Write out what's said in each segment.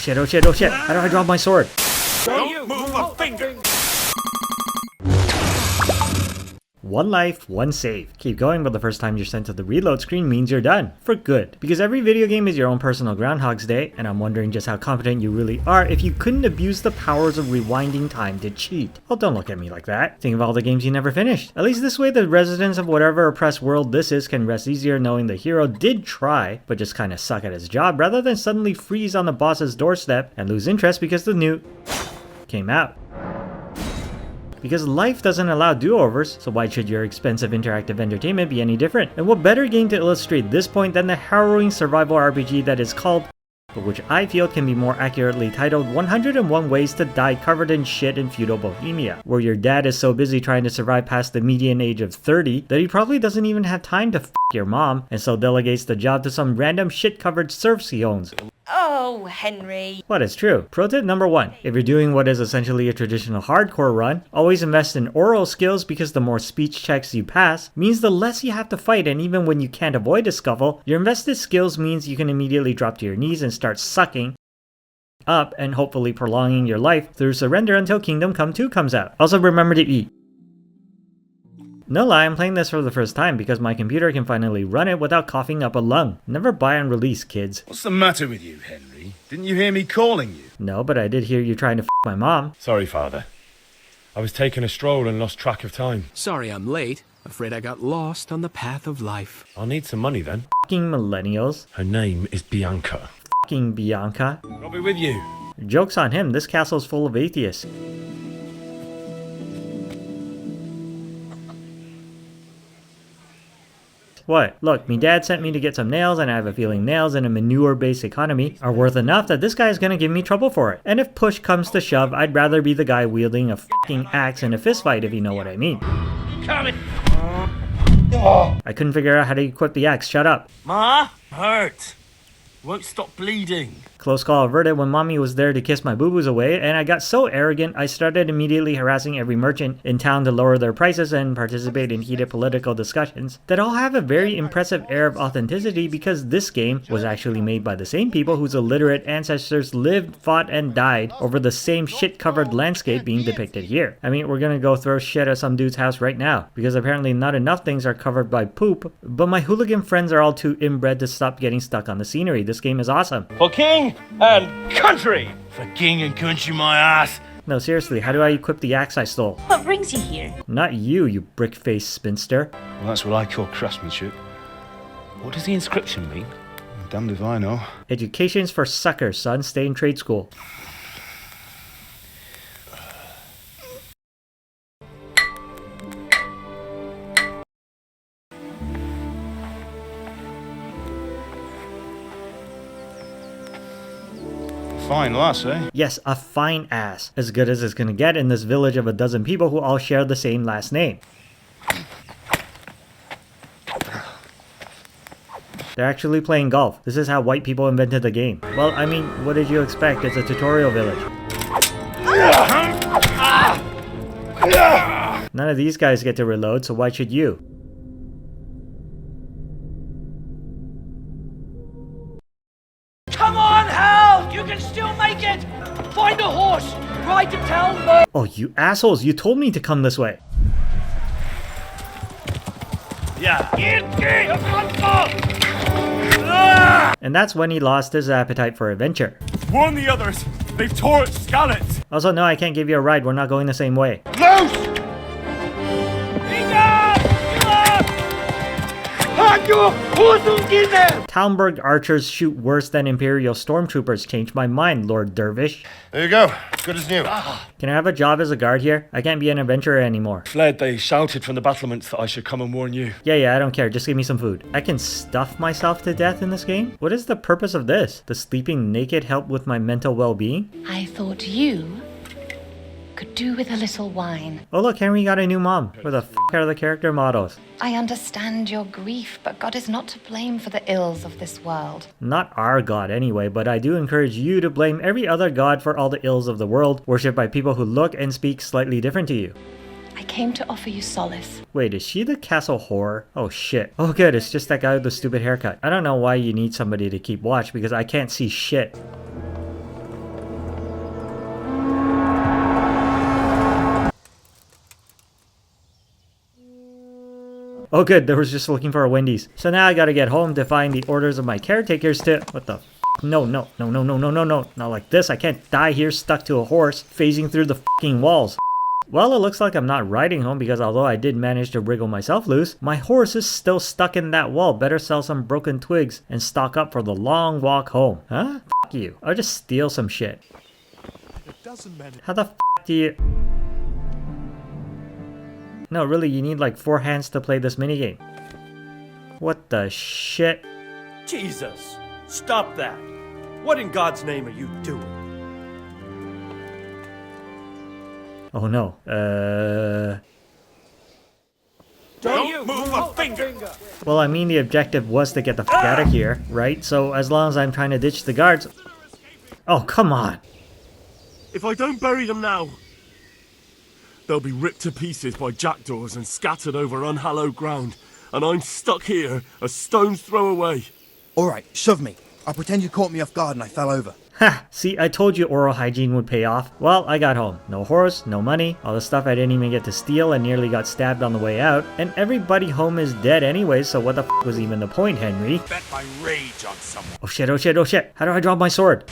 shit, oh shit, oh shit. How do I drop my sword? Don't move a finger! One life, one save. Keep going, but the first time you're sent to the reload screen means you're done. For good. Because every video game is your own personal Groundhog's Day, and I'm wondering just how competent you really are if you couldn't abuse the powers of rewinding time to cheat. Oh, don't look at me like that. Think of all the games you never finished. At least this way the residents of whatever oppressed world this is can rest easier knowing the hero did try, but just kinda suck at his job rather than suddenly freeze on the boss's doorstep and lose interest because the new came out. Because life doesn't allow do-overs, so why should your expensive interactive entertainment be any different? And what better game to illustrate this point than the harrowing survival RPG that is called, but which I feel can be more accurately titled 101 Ways to Die Covered in Shit in Feudal Bohemia, where your dad is so busy trying to survive past the median age of 30 that he probably doesn't even have time to f*** your mom, and so delegates the job to some random shit-covered serfs he owns. Oh, Henry. What is true. Pro tip number 1. If you're doing what is essentially a traditional hardcore run, always invest in oral skills because the more speech checks you pass means the less you have to fight, and even when you can't avoid a scuffle, your invested skills means you can immediately drop to your knees and start sucking up and hopefully prolonging your life through surrender until Kingdom Come 2 comes out. Also remember to eat. No lie, I'm playing this for the first time because my computer can finally run it without coughing up a lung. Never buy on release, kids. What's the matter with you, Henry? Didn't you hear me calling you? No, but I did hear you trying to f*** my mom. Sorry, Father. I was taking a stroll and lost track of time. Sorry I'm late. Afraid I got lost on the path of life. I'll need some money then. F***ing millennials. Her name is Bianca. F***ing Bianca. I'll be with you. Joke's on him, this castle's full of atheists. What? Look, me dad sent me to get some nails, and I have a feeling nails in a manure-based economy are worth enough that this guy's gonna give me trouble for it. And if push comes to shove, I'd rather be the guy wielding a f***ing axe in a fistfight, if you know what I mean. Coming! I couldn't figure out how to equip the axe, shut up. Ma? Hurt. Won't stop bleeding. Close call averted when mommy was there to kiss my boo-boos away, and I got so arrogant I started immediately harassing every merchant in town to lower their prices and participate in heated political discussions that all have a very impressive air of authenticity because this game was actually made by the same people whose illiterate ancestors lived, fought, and died over the same shit-covered landscape being depicted here. I mean, we're gonna go throw shit at some dude's house right now, because apparently not enough things are covered by poop, but my hooligan friends are all too inbred to stop getting stuck on the scenery. This game is awesome. For king and country! For king and country, my ass! No, seriously, how do I equip the axe I stole? What brings you here? Not you, you brick-faced spinster. Well, that's what I call craftsmanship. What does the inscription mean? Damned if I know. Education's for suckers, son. Stay in trade school. Fine lass, eh? Yes, a fine ass. As good as it's gonna get in this village of a dozen people who all share the same last name. They're actually playing golf. This is how white people invented the game. Well, I mean, what did you expect? It's a tutorial village. None of these guys get to reload, so why should you? Come on, Hal! You can still make it! Find a horse! Ride to town, Oh, you assholes, you told me to come this way. Yeah. And that's when he lost his appetite for adventure. Warn the others! They've tore its skeleton! Also, no, I can't give you a ride. We're not going the same way. Loose! Talmberg archers shoot worse than Imperial stormtroopers. Changed my mind, Lord Dervish. There you go. Good as new. Can I have a job as a guard here? I can't be an adventurer anymore. Fled, they shouted from the battlements that I should come and warn you. Yeah, I don't care. Just give me some food. I can stuff myself to death in this game? What is the purpose of this? Does sleeping naked help with my mental well-being? I thought you could do with a little wine. Oh look, Henry got a new mom. Where the f*** are the character models? I understand your grief, but God is not to blame for the ills of this world. Not our god anyway, but I do encourage you to blame every other god for all the ills of the world, worshipped by people who look and speak slightly different to you. I came to offer you solace. Wait, is she the castle whore? Oh shit. Oh good, it's just that guy with the stupid haircut. I don't know why you need somebody to keep watch because I can't see shit. Oh good, they was just looking for a Wendy's. So now I gotta get home to find the orders of my caretakers to... What the f? No, no, no, no, no, no, no, no. Not like this. I can't die here stuck to a horse, phasing through the f***ing walls. Well, it looks like I'm not riding home because although I did manage to wriggle myself loose, my horse is still stuck in that wall. Better sell some broken twigs and stock up for the long walk home. Huh? F*** you. I'll just steal some shit. How the f*** do you... No, really, you need like 4 hands to play this minigame. What the shit? Jesus! Stop that! What in God's name are you doing? Oh no. Don't move a finger! Well, I mean the objective was to get the f*** out of here, right? So as long as I'm trying to ditch the guards... Oh, come on! If I don't bury them now, they'll be ripped to pieces by jackdaws and scattered over unhallowed ground, and I'm stuck here, a stone's throw away. Alright, shove me. I'll pretend you caught me off guard and I fell over. Ha! See, I told you oral hygiene would pay off. Well, I got home. No horse, no money, all the stuff I didn't even get to steal and nearly got stabbed on the way out, and everybody home is dead anyway, so what the f*** was even the point, Henry? Bet my rage on someone. Oh shit, oh shit, oh shit! How do I drop my sword?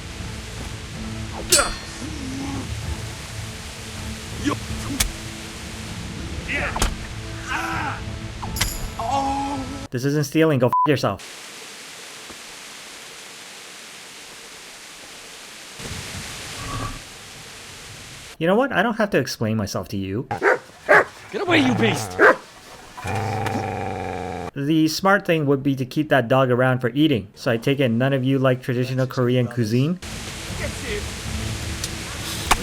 This isn't stealing, go f*** yourself. You know what? I don't have to explain myself to you. Get away, you beast! The smart thing would be to keep that dog around for eating. So I take it none of you like traditional Korean cuisine? Get him!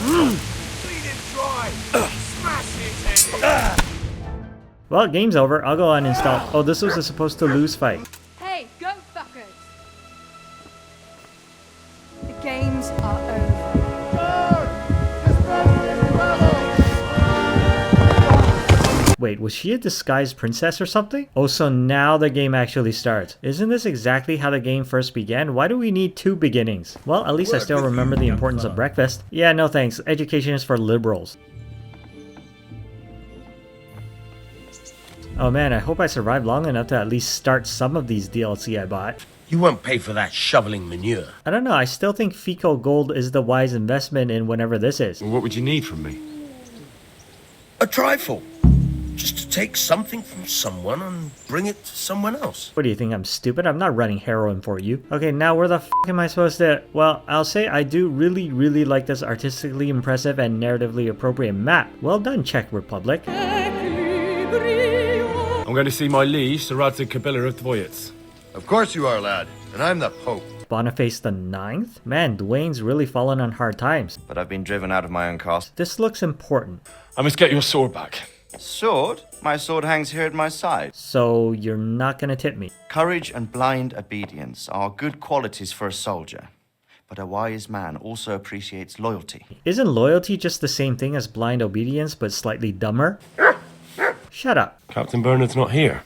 Bleed him dry! Smash his head! Well, game's over. I'll go uninstall. Oh, this was a supposed to lose fight. Hey, go fuckers! The games are over. Wait, was she a disguised princess or something? Oh, so now the game actually starts. Isn't this exactly how the game first began? Why do we need 2 beginnings? Well, at least I still remember the importance of breakfast. Yeah, no thanks. Education is for liberals. Oh man, I hope I survived long enough to at least start some of these DLC I bought. You won't pay for that shoveling manure. I don't know, I still think fecal gold is the wise investment in whenever this is. Well, what would you need from me? A trifle. Just to take something from someone and bring it to someone else. What do you think, I'm stupid? I'm not running heroin for you. Okay, now where the f*** am I supposed to... Well, I'll say I do really like this artistically impressive and narratively appropriate map. Well done, Czech Republic. I'm going to see my liege, Sir Radzig Kabila of Dvoyets. Of course you are, lad. And I'm the Pope. Boniface the 9th? Man, Dwayne's really fallen on hard times. But I've been driven out of my own castle. This looks important. I must get your sword back. Sword? My sword hangs here at my side. So you're not gonna tip me? Courage and blind obedience are good qualities for a soldier. But a wise man also appreciates loyalty. Isn't loyalty just the same thing as blind obedience, but slightly dumber? Shut up. Captain Bernard's not here.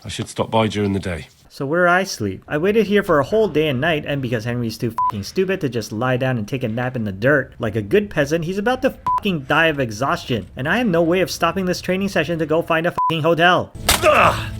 I should stop by during the day. So where I sleep? I waited here for a whole day and night, and because Henry's too f***ing stupid to just lie down and take a nap in the dirt, like a good peasant, he's about to f***ing die of exhaustion. And I have no way of stopping this training session to go find a f***ing hotel. Ugh.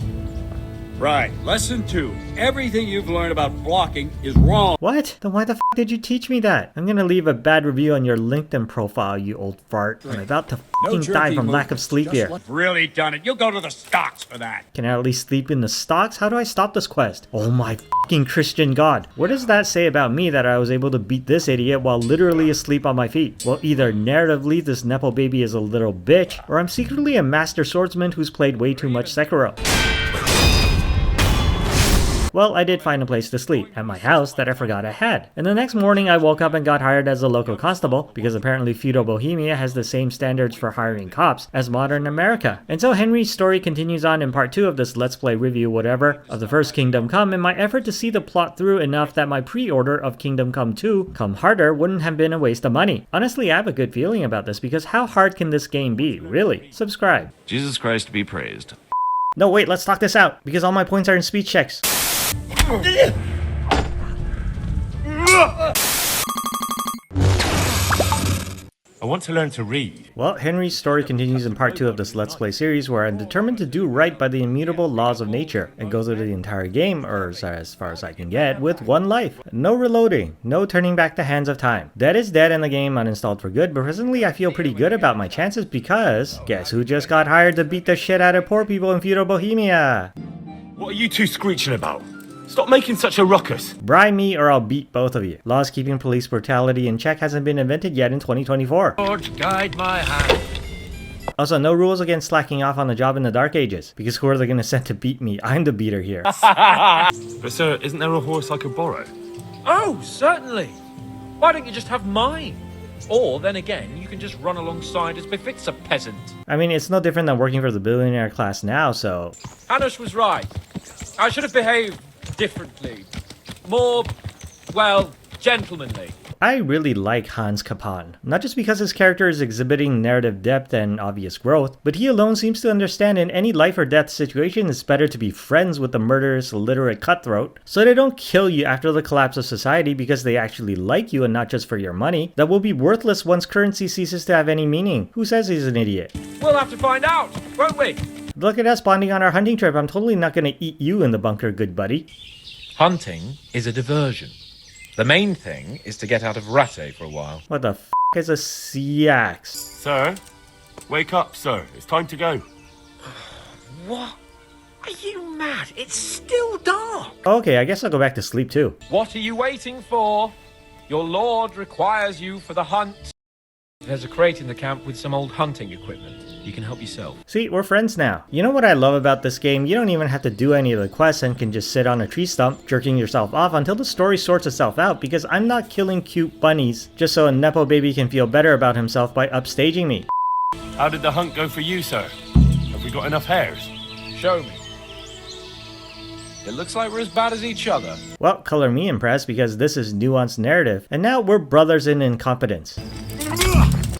Right, lesson 2. Everything you've learned about blocking is wrong. What? Then why the f*** did you teach me that? I'm gonna leave a bad review on your LinkedIn profile, you old fart. I'm about to f***ing die from lack of sleep here. Really done it. You'll go to the stocks for that. Can I at least sleep in the stocks? How do I stop this quest? Oh my f***ing Christian God. What does that say about me that I was able to beat this idiot while literally asleep on my feet? Well, either narratively this Nepo baby is a little bitch, or I'm secretly a master swordsman who's played way too much Sekiro. Well, I did find a place to sleep, at my house that I forgot I had. And the next morning I woke up and got hired as a local constable, because apparently feudal Bohemia has the same standards for hiring cops as modern America. And so Henry's story continues on in part 2 of this Let's Play review whatever of the first Kingdom Come, in my effort to see the plot through enough that my pre-order of Kingdom Come 2, Come Harder, wouldn't have been a waste of money. Honestly, I have a good feeling about this, because how hard can this game be, really? Subscribe. Jesus Christ be praised. No, wait, let's talk this out, because all my points are in speech checks. I want to learn to read. Well, Henry's story continues in part 2 of this Let's Play series where I'm determined to do right by the immutable laws of nature and go through the entire game, or as far as I can get, with one life. No reloading, no turning back the hands of time. Dead is dead in the game, uninstalled for good, but presently I feel pretty good about my chances because guess who just got hired to beat the shit out of poor people in feudal Bohemia? What are you two screeching about? Stop making such a ruckus. Bribe me or I'll beat both of you. Laws keeping police brutality in check hasn't been invented yet in 2024. Lord, guide my hand. Also, no rules against slacking off on the job in the Dark Ages, because who are they going to send to beat me? I'm the beater here. But sir, isn't there a horse I could borrow? Oh, certainly. Why don't you just have mine? Or, then again, you can just run alongside as befits a peasant. I mean, it's no different than working for the billionaire class now, so... Hanush was right. I should have behaved differently. More, well, gentlemanly. I really like Hans Kapan, not just because his character is exhibiting narrative depth and obvious growth, but he alone seems to understand in any life or death situation it's better to be friends with the murderous, illiterate cutthroat, so they don't kill you after the collapse of society because they actually like you and not just for your money, that will be worthless once currency ceases to have any meaning. Who says he's an idiot? We'll have to find out, won't we? Look at us bonding on our hunting trip. I'm totally not gonna eat you in the bunker, good buddy. Hunting is a diversion. The main thing is to get out of Rattay for a while. What the f*** is a sea axe? Sir? Wake up, sir. It's time to go. What? Are you mad? It's still dark. Okay, I guess I'll go back to sleep too. What are you waiting for? Your lord requires you for the hunt. There's a crate in the camp with some old hunting equipment. You can help yourself. See, we're friends now. You know what I love about this game? You don't even have to do any of the quests and can just sit on a tree stump, jerking yourself off until the story sorts itself out, because I'm not killing cute bunnies just so a Nepo baby can feel better about himself by upstaging me. How did the hunt go for you, sir? Have we got enough hares? Show me. It looks like we're as bad as each other. Well, color me impressed because this is nuanced narrative, and now we're brothers in incompetence.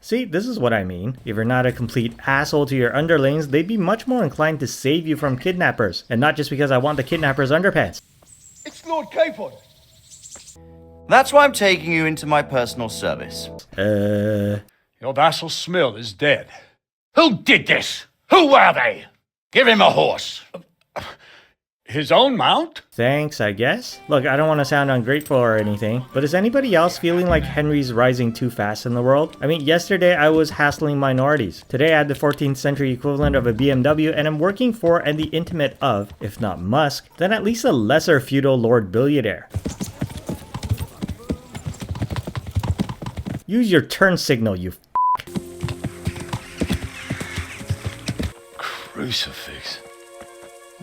See, this is what I mean. If you're not a complete asshole to your underlings, they'd be much more inclined to save you from kidnappers, and not just because I want the kidnappers' underpants. It's Lord Capon. That's why I'm taking you into my personal service. Your vassal Smill is dead. Who did this? Who were they? Give him a horse. His own mount? Thanks, I guess. Look, I don't want to sound ungrateful or anything, but is anybody else feeling like Henry's rising too fast in the world? I mean, yesterday I was hassling minorities. Today I had the 14th century equivalent of a BMW, and I'm working for and the intimate of, if not Musk, then at least a lesser feudal lord billionaire. Use your turn signal, you Crucifix?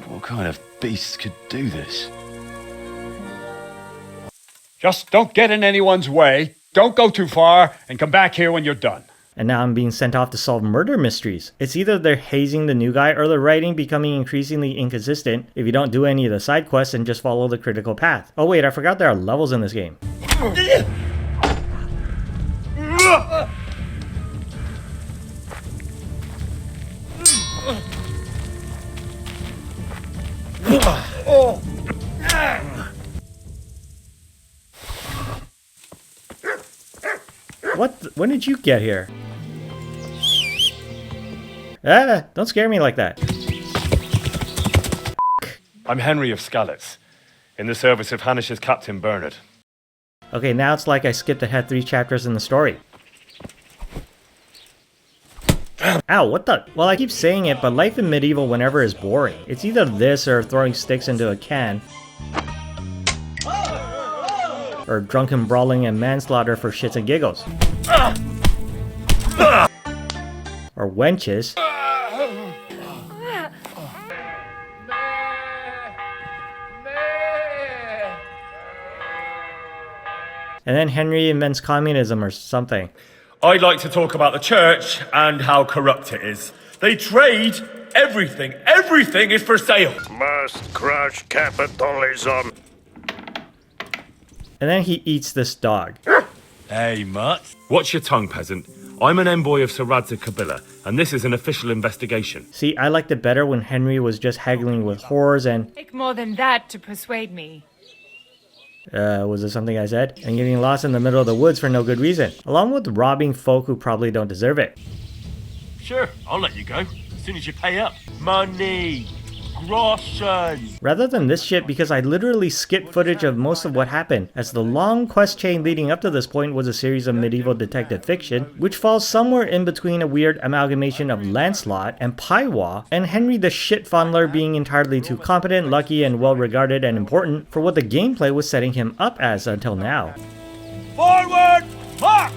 What kind of beast could do this? Just don't get in anyone's way, don't go too far, and come back here when you're done. And now I'm being sent off to solve murder mysteries. It's either they're hazing the new guy or the writing becoming increasingly inconsistent if you don't do any of the side quests and just follow the critical path. Oh wait, I forgot there are levels in this game. What? When did you get here? Ah, don't scare me like that. I'm Henry of Skalitz, in the service of Hanish's Captain Bernard. Okay, now it's like I skipped ahead 3 chapters in the story. Ow, what the? Well, I keep saying it, but life in medieval whenever is boring. It's either this or throwing sticks into a can. Or drunken brawling and manslaughter for shits and giggles. Or wenches. And then Henry invents communism or something. I'd like to talk about the church and how corrupt it is. They trade everything. Everything is for sale. Must crush capitalism. And then he eats this dog. Hey, mutt. Watch your tongue, peasant. I'm an envoy of Sir Radza Kabila, and this is an official investigation. See, I liked it better when Henry was just haggling with whores and... Take more than that to persuade me. Was it something I said? And getting lost in the middle of the woods for no good reason, along with robbing folk who probably don't deserve it. Sure, I'll let you go. As soon as you pay up. Money! Groschen! Rather than this shit, because I literally skipped footage of most of what happened, as the long quest chain leading up to this point was a series of medieval detective fiction, which falls somewhere in between a weird amalgamation of Lancelot and Paiwa, and Henry the shit fondler being entirely too competent, lucky, and well regarded and important for what the gameplay was setting him up as until now. Forward! March!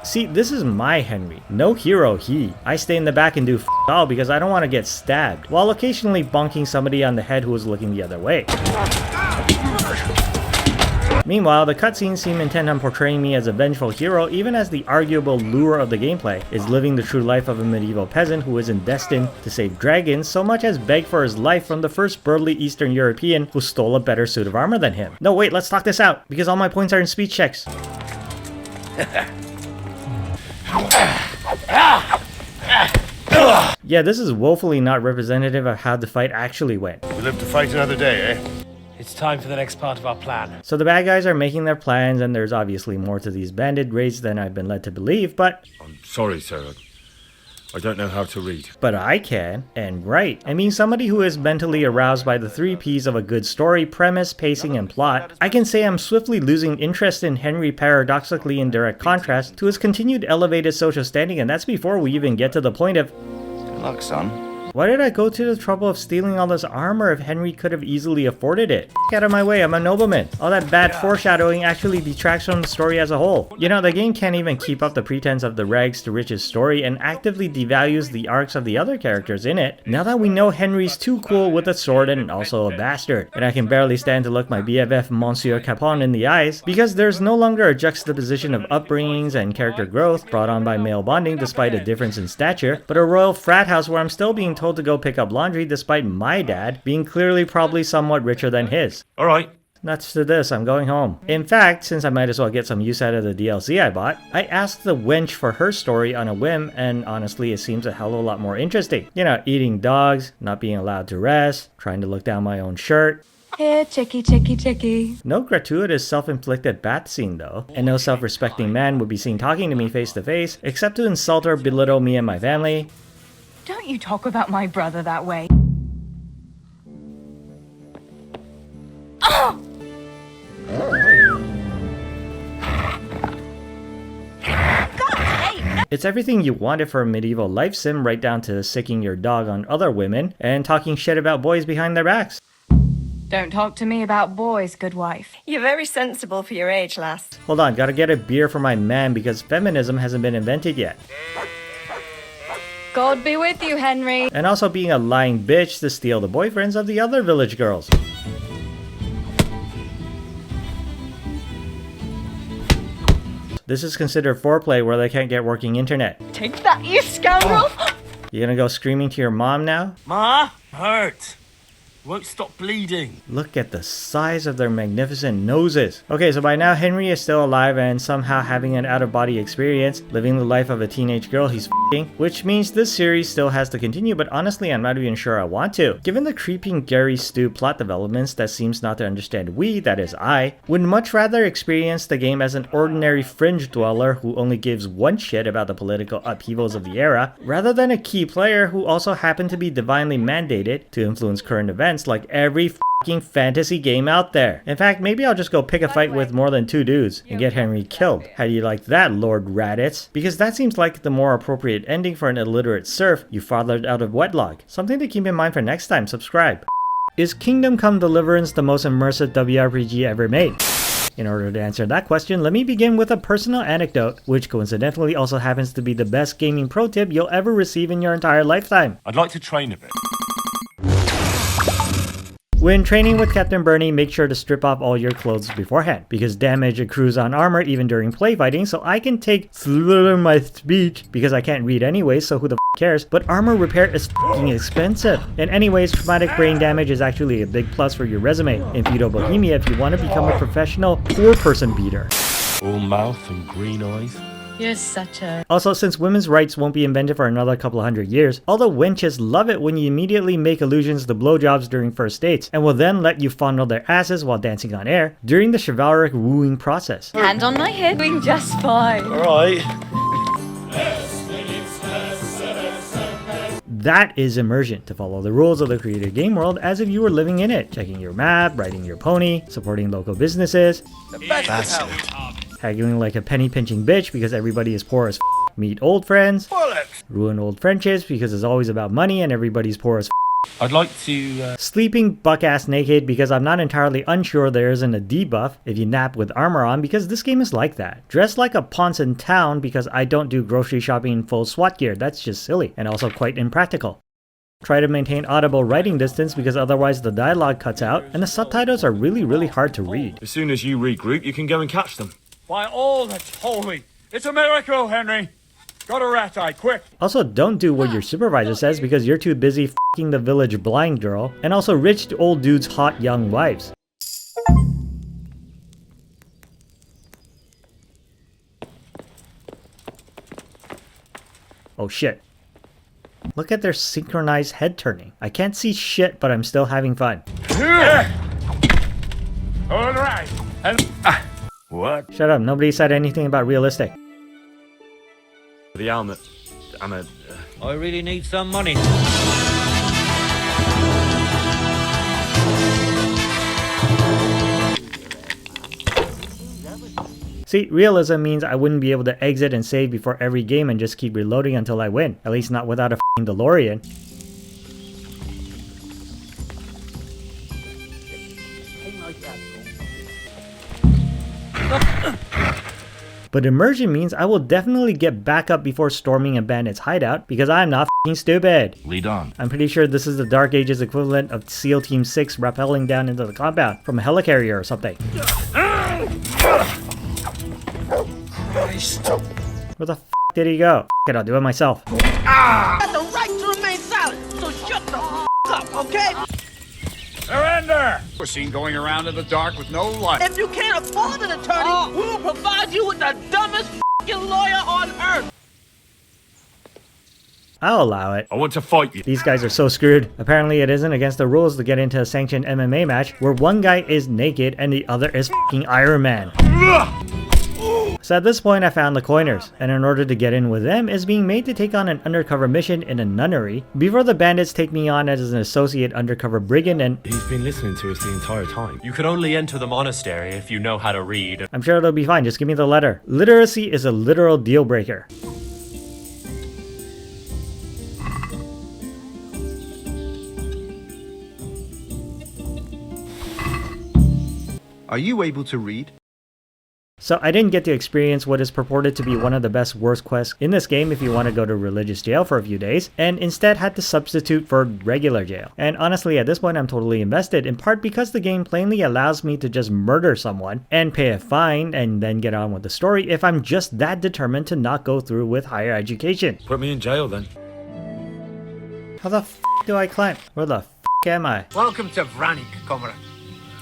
See, this is my Henry. No hero he. I stay in the back and do f all because I don't want to get stabbed, while occasionally bonking somebody on the head who was looking the other way. Meanwhile, the cutscenes seem intent on portraying me as a vengeful hero, even as the arguable lure of the gameplay is living the true life of a medieval peasant who isn't destined to save dragons so much as beg for his life from the first burly Eastern European who stole a better suit of armor than him. No, wait, let's talk this out, because all my points are in speech checks. Yeah, this is woefully not representative of how the fight actually went. We live to fight another day, eh? It's time for the next part of our plan. So the bad guys are making their plans, and there's obviously more to these bandit raids than I've been led to believe, but... I'm sorry, sir. I don't know how to read. But I can, and write. I mean, somebody who is mentally aroused by the 3 Ps of a good story, premise, pacing, and plot, I can say I'm swiftly losing interest in Henry, paradoxically in direct contrast to his continued elevated social standing, and that's before we even get to the point of... Good luck, son. Why did I go to the trouble of stealing all this armor if Henry could have easily afforded it? Get out of my way, I'm a nobleman. All that bad foreshadowing actually detracts from the story as a whole. You know, the game can't even keep up the pretense of the rags to riches story and actively devalues the arcs of the other characters in it. Now that we know Henry's too cool with a sword and also a bastard, and I can barely stand to look my BFF Monsieur Capon in the eyes, because there's no longer a juxtaposition of upbringings and character growth brought on by male bonding despite a difference in stature, but a royal frat house where I'm still being told to go pick up laundry despite my dad being clearly probably somewhat richer than his. Alright. Nuts to this, I'm going home. In fact, since I might as well get some use out of the DLC I bought, I asked the wench for her story on a whim, and honestly it seems a hell of a lot more interesting. You know, eating dogs, not being allowed to rest, trying to look down my own shirt. Here, chickie, chickie, chickie. No gratuitous self-inflicted bath scene though, and no self-respecting man would be seen talking to me face to face, except to insult or belittle me and my family. Don't you talk about my brother that way. Oh! It's everything you wanted for a medieval life sim, right down to sicking your dog on other women and talking shit about boys behind their backs. Don't talk to me about boys, good wife. You're very sensible for your age, lass. Hold on, gotta get a beer for my man because feminism hasn't been invented yet. God be with you, Henry. And also being a lying bitch to steal the boyfriends of the other village girls. This is considered foreplay where they can't get working internet. Take that, you scoundrel! You gonna go screaming to your mom now? Ma? Hurt. Won't stop bleeding. Look at the size of their magnificent noses. Okay, so by now Henry is still alive and somehow having an out-of-body experience, living the life of a teenage girl he's f***ing, which means this series still has to continue, but honestly I'm not even sure I want to. Given the creeping Gary Stu plot developments that seems not to understand we, that is I, would much rather experience the game as an ordinary fringe dweller who only gives one shit about the political upheavals of the era, rather than a key player who also happened to be divinely mandated to influence current events like every f***ing fantasy game out there. In fact, maybe I'll just go pick a fight with more than 2 dudes and get Henry killed. How do you like that, Lord Raditz? Because that seems like the more appropriate ending for an illiterate serf you fathered out of wedlock. Something to keep in mind for next time. Subscribe. Is Kingdom Come Deliverance the most immersive WRPG ever made? In order to answer that question, let me begin with a personal anecdote, which coincidentally also happens to be the best gaming pro tip you'll ever receive in your entire lifetime. I'd like to train a bit. When training with Captain Bernie, make sure to strip off all your clothes beforehand, because damage accrues on armor even during play fighting, so I can take slur my speech because I can't read anyway, so who the f cares, but armor repair is f***ing expensive. And anyways, traumatic brain damage is actually a big plus for your resume in feudal Bohemia if you want to become a professional poor person beater. All mouth and green eyes. You're such a... Also, since women's rights won't be invented for another couple of hundred years, all the wenches love it when you immediately make allusions to blowjobs during first dates, and will then let you fondle their asses while dancing on air during the chivalric wooing process. Hand on my hip, doing just fine. Alright. That is immersion, to follow the rules of the created game world as if you were living in it, checking your map, riding your pony, supporting local businesses, haggling like a penny pinching bitch because everybody is poor as f, meet old friends, ruin old friendships because it's always about money and everybody's poor as f. I'd like to... Sleeping buck-ass naked because I'm not entirely unsure there isn't a debuff if you nap with armor on because this game is like that. Dress like a ponce in town because I don't do grocery shopping in full SWAT gear, that's just silly and also quite impractical. Try to maintain audible writing distance because otherwise the dialogue cuts out and the subtitles are really hard to read. As soon as you regroup, you can go and catch them. By all that's holy, it's a miracle, Henry. Got a rat eye, quick. Also, don't do what your supervisor says because you're too busy f***ing the village blind girl and also rich old dudes' hot young wives. Oh shit. Look at their synchronized head turning. I can't see shit, but I'm still having fun. All right. And what? Shut up, nobody said anything about realistic. The helmet. Damn it. I really need some money. See, realism means I wouldn't be able to exit and save before every game and just keep reloading until I win. At least not without a f***ing DeLorean. But immersion means I will definitely get back up before storming a bandit's hideout because I'm not f***ing stupid. Lead on. I'm pretty sure this is the Dark Ages equivalent of SEAL Team 6 rappelling down into the compound from a helicarrier or something. Where the f*** did he go? F*** it, I'll do it myself. Got the right to remain silent, so shut the f*** up, okay? Surrender! We're seen going around in the dark with no light. If you can't afford an attorney, we will provide you with the dumbest f***ing lawyer on earth. I'll allow it. I want to fight you. These guys are so screwed. Apparently it isn't against the rules to get into a sanctioned MMA match where one guy is naked and the other is f***ing Iron Man. So at this point I found the coiners, and in order to get in with them is being made to take on an undercover mission in a nunnery before the bandits take me on as an associate undercover brigand and He's been listening to us the entire time. You can only enter the monastery if you know how to read. I'm sure it'll be fine, just give me the letter. Literacy is a literal deal breaker. Are you able to read? So I didn't get to experience what is purported to be one of the best worst quests in this game if you want to go to religious jail for a few days, and instead had to substitute for regular jail. And honestly at this point I'm totally invested, in part because the game plainly allows me to just murder someone and pay a fine and then get on with the story if I'm just that determined to not go through with higher education. Put me in jail then. How the f*** do I climb? Where the f*** am I? Welcome to Vranik, comrade.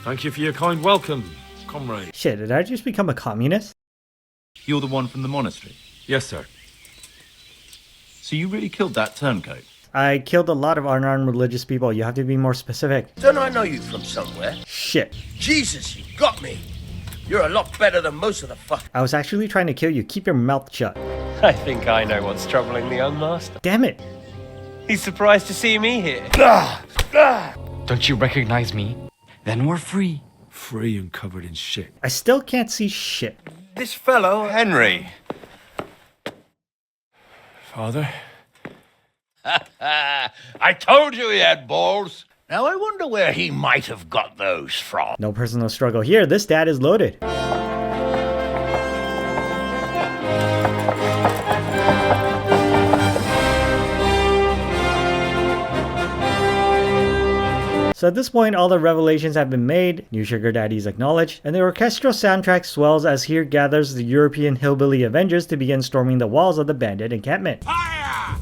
Thank you for your kind welcome, comrade. Shit, did I just become a communist? You're the one from the monastery? Yes, sir. So you really killed that turncoat? I killed a lot of unarmed religious people. You have to be more specific. Don't I know you from somewhere? Shit. Jesus, you got me. You're a lot better than most of the fuck. I was actually trying to kill you. Keep your mouth shut. I think I know what's troubling the young master. Damn it. He's surprised to see me here. Don't you recognize me? Then we're free. Free and covered in shit. I still can't see shit. This fellow, Henry. Father? I told you he had balls. Now I wonder where he might have got those from. No personal struggle here. This dad is loaded. So at this point, all the revelations have been made, new sugar daddies acknowledged, and the orchestral soundtrack swells as here gathers the European hillbilly Avengers to begin storming the walls of the bandit encampment. Fire!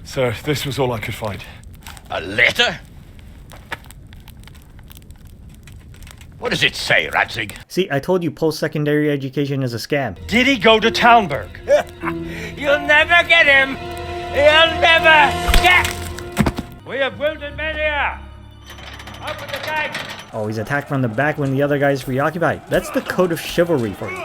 Sir, this was all I could find. A letter? What does it say, Radzig? See, I told you post-secondary education is a scam. Did he go to Townburg? You'll never get him! You'll never get... We have wounded men here! Up with the tank! Oh, he's attacked from the back when the other guy is preoccupied. That's the code of chivalry for you.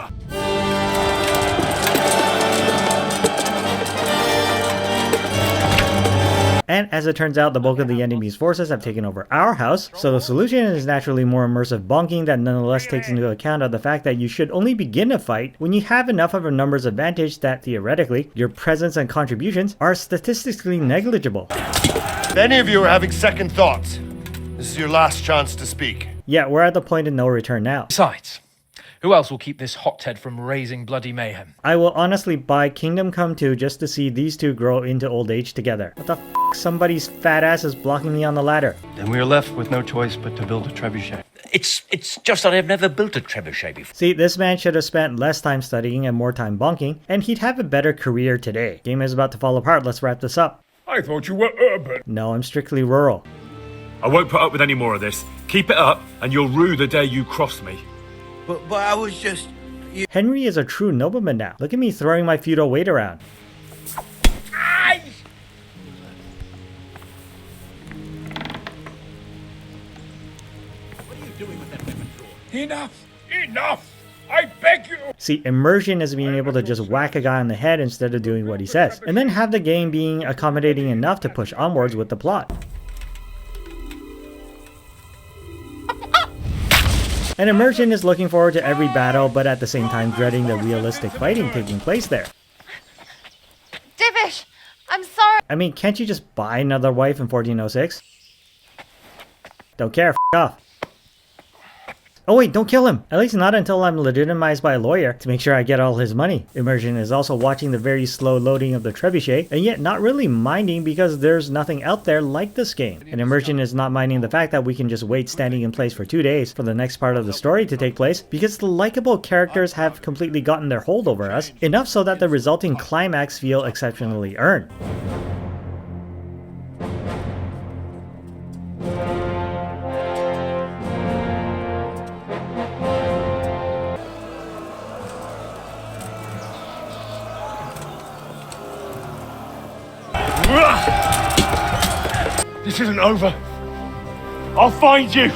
And as it turns out, the bulk of the enemy's forces have taken over our house, so the solution is naturally more immersive bonking that nonetheless takes into account of the fact that you should only begin a fight when you have enough of a numbers advantage that theoretically, your presence and contributions are statistically negligible. If any of you are having second thoughts, this is your last chance to speak. Yeah, we're at the point of no return now. Besides, who else will keep this hothead from raising bloody mayhem? I will honestly buy Kingdom Come 2 just to see these two grow into old age together. What the f***? Somebody's fat ass is blocking me on the ladder. Then we are left with no choice but to build a trebuchet. It's just that I've never built a trebuchet before. See, this man should have spent less time studying and more time bonking, and he'd have a better career today. Game is about to fall apart, let's wrap this up. I thought you were urban. No, I'm strictly rural. I won't put up with any more of this. Keep it up, and you'll rue the day you cross me. But I was just... Henry is a true nobleman now. Look at me throwing my feudal weight around. What are you doing with that weapon drawer? Enough! Enough! I beg you! See, immersion is being able to just whack a guy on the head instead of doing what he says, and then have the game being accommodating enough to push onwards with the plot. And immersion is looking forward to every battle, but at the same time dreading the realistic fighting taking place there. Divish, I'm sorry. I mean, can't you just buy another wife in 1406? Don't care, f*** off. Oh wait, don't kill him! At least not until I'm legitimized by a lawyer to make sure I get all his money. Immersion is also watching the very slow loading of the trebuchet, and yet not really minding because there's nothing out there like this game. And Immersion is not minding the fact that we can just wait standing in place for 2 days for the next part of the story to take place, because the likable characters have completely gotten their hold over us, enough so that the resulting climax feel exceptionally earned. This isn't over. I'll find you.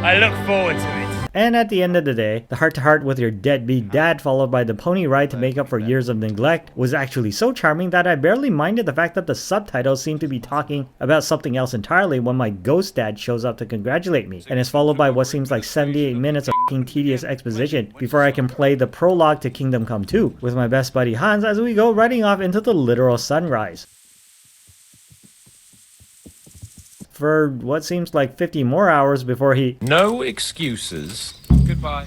I look forward to it. And at the end of the day, the heart-to-heart with your deadbeat dad followed by the pony ride to make up for years of neglect was actually so charming that I barely minded the fact that the subtitles seem to be talking about something else entirely when my ghost dad shows up to congratulate me, and is followed by what seems like 78 minutes of f***ing tedious exposition before I can play the prologue to Kingdom Come 2 with my best buddy Hans as we go riding off into the literal sunrise. For what seems like 50 more hours before he... No excuses. Goodbye.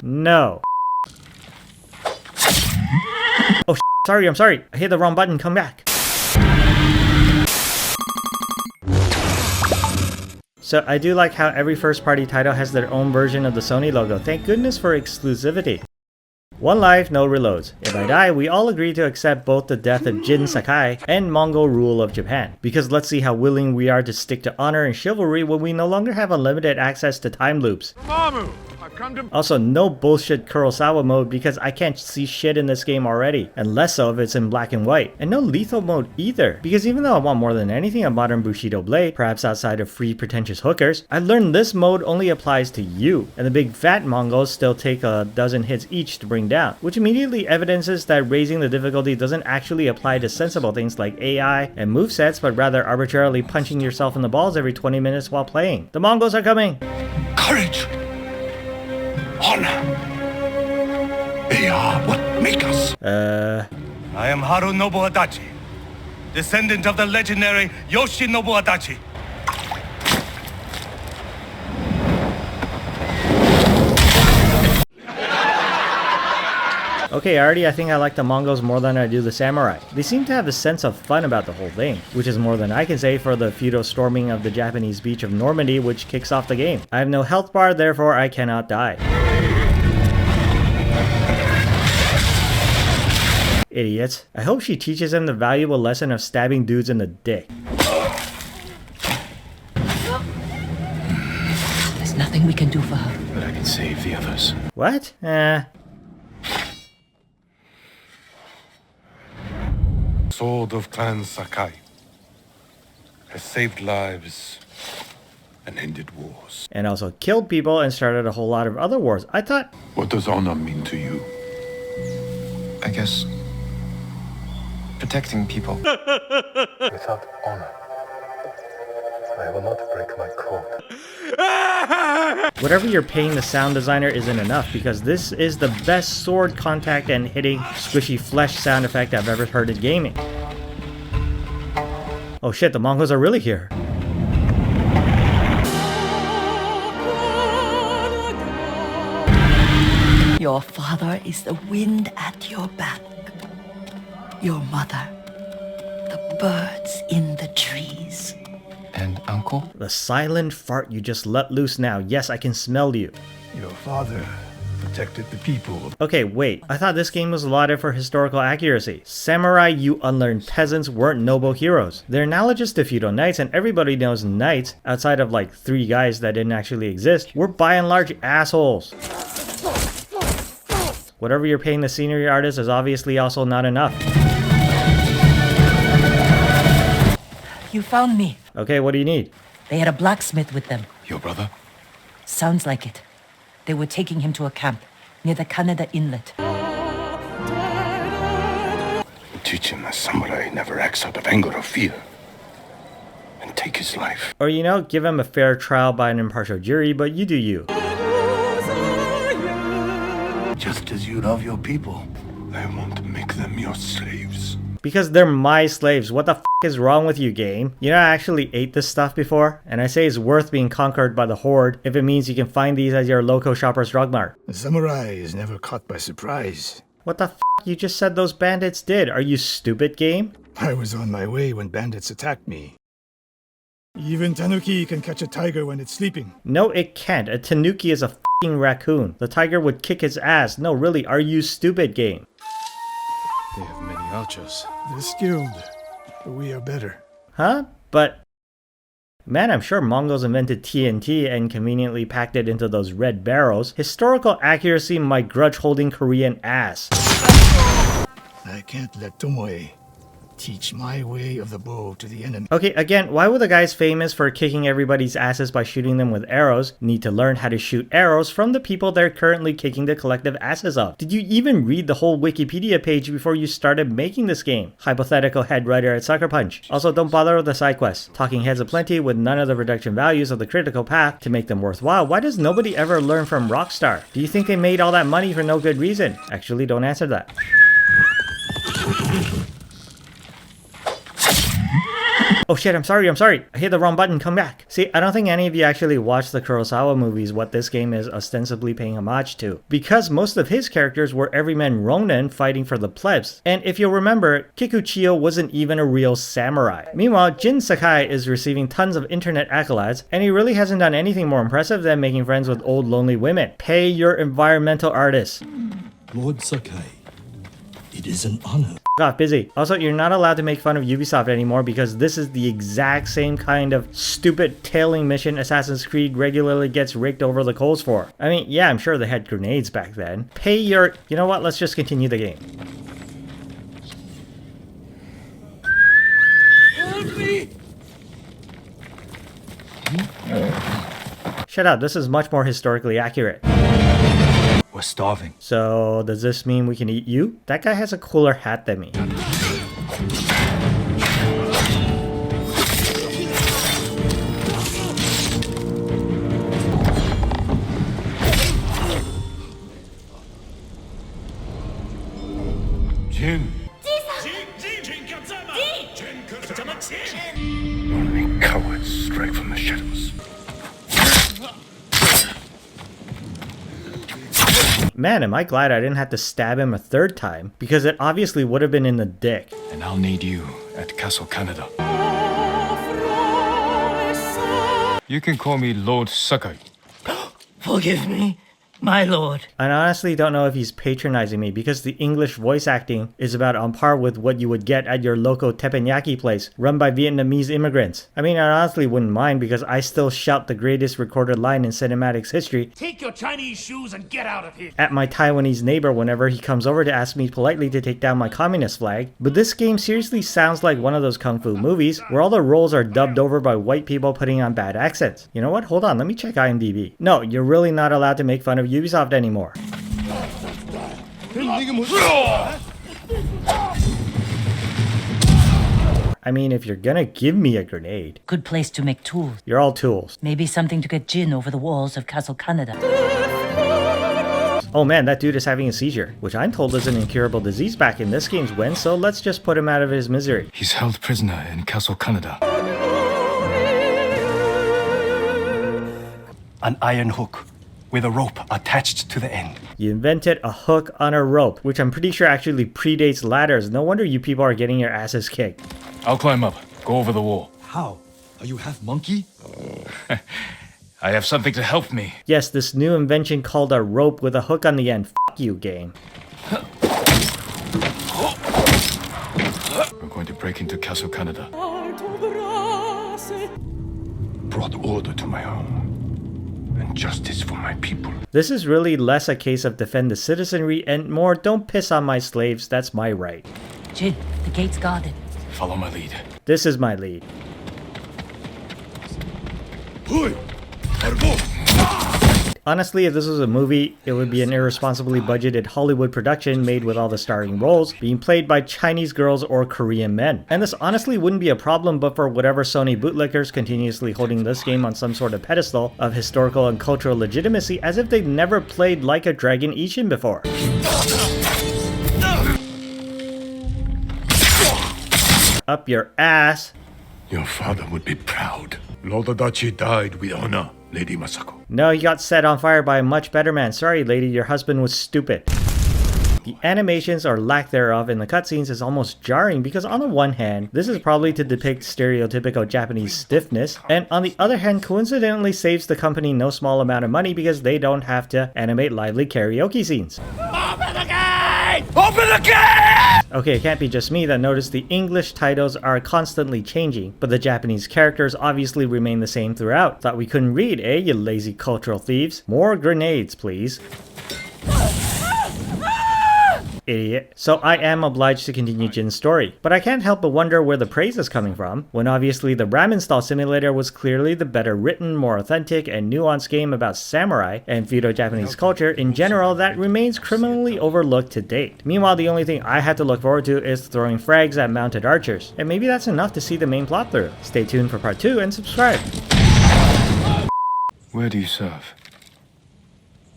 No. Oh, sorry, I'm sorry. I hit the wrong button. Come back. So I do like how every first-party title has their own version of the Sony logo. Thank goodness for exclusivity. One life, no reloads. If I die, we all agree to accept both the death of Jin Sakai and Mongol rule of Japan. Because let's see how willing we are to stick to honor and chivalry when we no longer have unlimited access to time loops. Also, no bullshit Kurosawa mode because I can't see shit in this game already, and less so if it's in black and white. And no lethal mode either, because even though I want more than anything a modern Bushido blade, perhaps outside of free pretentious hookers, I learned this mode only applies to you, and the big fat Mongols still take a dozen hits each to bring down, which immediately evidences that raising the difficulty doesn't actually apply to sensible things like AI and movesets, but rather arbitrarily punching yourself in the balls every 20 minutes while playing. The Mongols are coming! Courage! Honor! They are what make us. I am Harunobu Adachi, descendant of the legendary Yoshinobu Adachi. Okay, already I think I like the Mongols more than I do the samurai. They seem to have a sense of fun about the whole thing, which is more than I can say for the feudal storming of the Japanese beach of Normandy which kicks off the game. I have no health bar, therefore I cannot die. Idiots. I hope she teaches him the valuable lesson of stabbing dudes in the dick. There's nothing we can do for her. But I can save the others. What? Sword of Clan Sakai has saved lives and ended wars. And also killed people and started a whole lot of other wars. I thought... What does honor mean to you? I guess... protecting people. Without honor, I will not break my code. Whatever you're paying the sound designer isn't enough, because this is the best sword contact and hitting squishy flesh sound effect I've ever heard in gaming. Oh shit, the Mongols are really here. Your father is the wind at your back. Your mother, the birds in the trees. And uncle? The silent fart you just let loose now. Yes, I can smell you. Your father protected the people. Okay, wait. I thought this game was lauded for historical accuracy. Samurai, you unlearned peasants, weren't noble heroes. They're analogous to feudal knights, and everybody knows knights, outside of like 3 guys that didn't actually exist, were by and large assholes. Whatever you're paying the scenery artist is obviously also not enough. You found me. Okay, what do you need? They had a blacksmith with them. Your brother? Sounds like it. They were taking him to a camp near the Kaneda Inlet. Teach him a samurai never acts out of anger or fear. And take his life. Or, you know, give him a fair trial by an impartial jury, but you do you. Just as you love your people, I want to make them your slaves. Because they're my slaves. What the f is wrong with you, game? You know, I actually ate this stuff before, and I say it's worth being conquered by the Horde if it means you can find these at your local shopper's drug mart. The samurai is never caught by surprise. What the f? You just said those bandits did. Are you stupid, game? I was on my way when bandits attacked me. Even Tanuki can catch a tiger when it's sleeping. No, it can't. A Tanuki is a f***ing raccoon. The tiger would kick its ass. No, really, are you stupid, game? They have many archers. They're skilled, but we are better. Huh? But... man, I'm sure Mongols invented TNT and conveniently packed it into those red barrels. Historical accuracy, my grudge-holding Korean ass. I can't let Tomoe teach my way of the bow to the enemy. Okay, again, why would the guys famous for kicking everybody's asses by shooting them with arrows need to learn how to shoot arrows from the people they're currently kicking the collective asses of? Did you even read the whole Wikipedia page before you started making this game? Hypothetical head writer at Sucker Punch. Also, don't bother with the side quests. Talking heads aplenty with none of the reduction values of the critical path to make them worthwhile. Why does nobody ever learn from Rockstar? Do you think they made all that money for no good reason? Actually, don't answer that. Oh shit, I'm sorry. I hit the wrong button, come back. See, I don't think any of you actually watched the Kurosawa movies, what this game is ostensibly paying homage to. Because most of his characters were everyman ronin fighting for the plebs. And if you'll remember, Kikuchiyo wasn't even a real samurai. Meanwhile, Jin Sakai is receiving tons of internet accolades, and he really hasn't done anything more impressive than making friends with old lonely women. Pay your environmental artists. Lord Sakai, it is an honor. Off, busy. Also, you're not allowed to make fun of Ubisoft anymore because this is the exact same kind of stupid tailing mission Assassin's Creed regularly gets raked over the coals for. I mean, yeah, I'm sure they had grenades back then. Pay your... you know what? Let's just continue the game. Help me! Shut up, this is much more historically accurate. We're starving. So, does this mean we can eat you? That guy has a cooler hat than me. Jin. Only cowards strike from the shadows. Man, am I glad I didn't have to stab him a third time, because it obviously would have been in the dick. And I'll need you at Castle Kaneda. You can call me Lord Sakai. Forgive me. My lord. I honestly don't know if he's patronizing me because the English voice acting is about on par with what you would get at your local teppanyaki place run by Vietnamese immigrants. I mean, I honestly wouldn't mind because I still shout the greatest recorded line in cinematics history, Take your Chinese shoes and get out of here. at my Taiwanese neighbor whenever he comes over to ask me politely to take down my communist flag. But this game seriously sounds like one of those kung fu movies where all the roles are dubbed over by white people putting on bad accents. You know what? Hold on, let me check IMDb. No, you're really not allowed to make fun of Ubisoft anymore. I mean, if you're gonna give me a grenade. Good place to make tools. You're all tools. Maybe something to get Jin over the walls of Castle Canada. Oh man, that dude is having a seizure, which I'm told is an incurable disease back in this game's win, so let's just put him out of his misery. He's held prisoner in Castle Canada. An iron hook with a rope attached to the end. You invented a hook on a rope, which I'm pretty sure actually predates ladders. No wonder you people are getting your asses kicked. I'll climb up. Go over the wall. How? Are you half monkey? I have something to help me. Yes, this new invention called a rope with a hook on the end. F*** you, game. We're going to break into Castle Canada. Brought order to my home. And justice for my people. This is really less a case of defend the citizenry and more don't piss on my slaves, that's my right. Jin, the gate's guarded. Follow my lead. This is my lead. Honestly, if this was a movie, it would be an irresponsibly budgeted Hollywood production made with all the starring roles being played by Chinese girls or Korean men. And this honestly wouldn't be a problem but for whatever Sony bootlickers continuously holding this game on some sort of pedestal of historical and cultural legitimacy as if they've never played Like a Dragon Ishin before. Up your ass. Your father would be proud. Lord Adachi died with honor, Lady Masako. No, he got set on fire by a much better man. Sorry, lady, your husband was stupid. The animations or lack thereof in the cutscenes is almost jarring because on the one hand, this is probably to depict stereotypical Japanese stiffness, and on the other hand, coincidentally saves the company no small amount of money because they don't have to animate lively karaoke scenes. Open the gate! Open the gate! Okay, it can't be just me that noticed the English titles are constantly changing, but the Japanese characters obviously remain the same throughout. Thought we couldn't read, eh, you lazy cultural thieves? More grenades, please. Idiot. So I am obliged to continue Jin's story, but I can't help but wonder where the praise is coming from, when obviously the ramen stall simulator was clearly the better written, more authentic, and nuanced game about samurai and feudal Japanese culture in general that remains criminally overlooked to date. Meanwhile, the only thing I had to look forward to is throwing frags at mounted archers, and maybe that's enough to see the main plot through. Stay tuned for part 2 and subscribe. Where do you serve?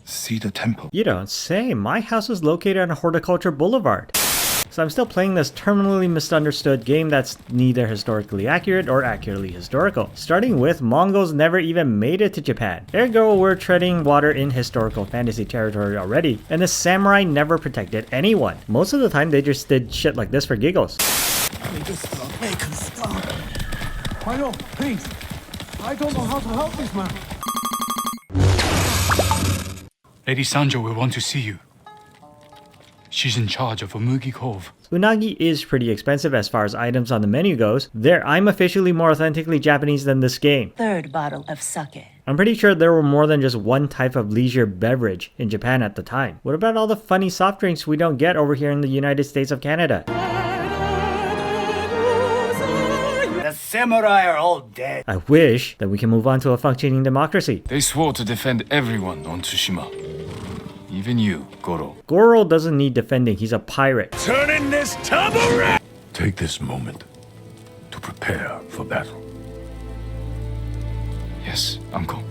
Cedar Temple. You don't say. My house is located on Horticulture Boulevard. So I'm still playing this terminally misunderstood game that's neither historically accurate or accurately historical. Starting with, Mongols never even made it to Japan. Ergo, we're treading water in historical fantasy territory already, and the samurai never protected anyone. Most of the time they just did shit like this for giggles. Make him stop. Why no, please. I don't know how to help this man. Lady Sanjo will want to see you. She's in charge of Umugi Cove. Unagi is pretty expensive as far as items on the menu goes. There, I'm officially more authentically Japanese than this game. Third bottle of sake. I'm pretty sure there were more than just one type of leisure beverage in Japan at the time. What about all the funny soft drinks we don't get over here in the United States of Canada? The samurai are all dead. I wish that we can move on to a functioning democracy. They swore to defend everyone on Tsushima. Even you, Goro. Goro doesn't need defending, he's a pirate. Turn in this taboret! Take this moment to prepare for battle. Yes, uncle.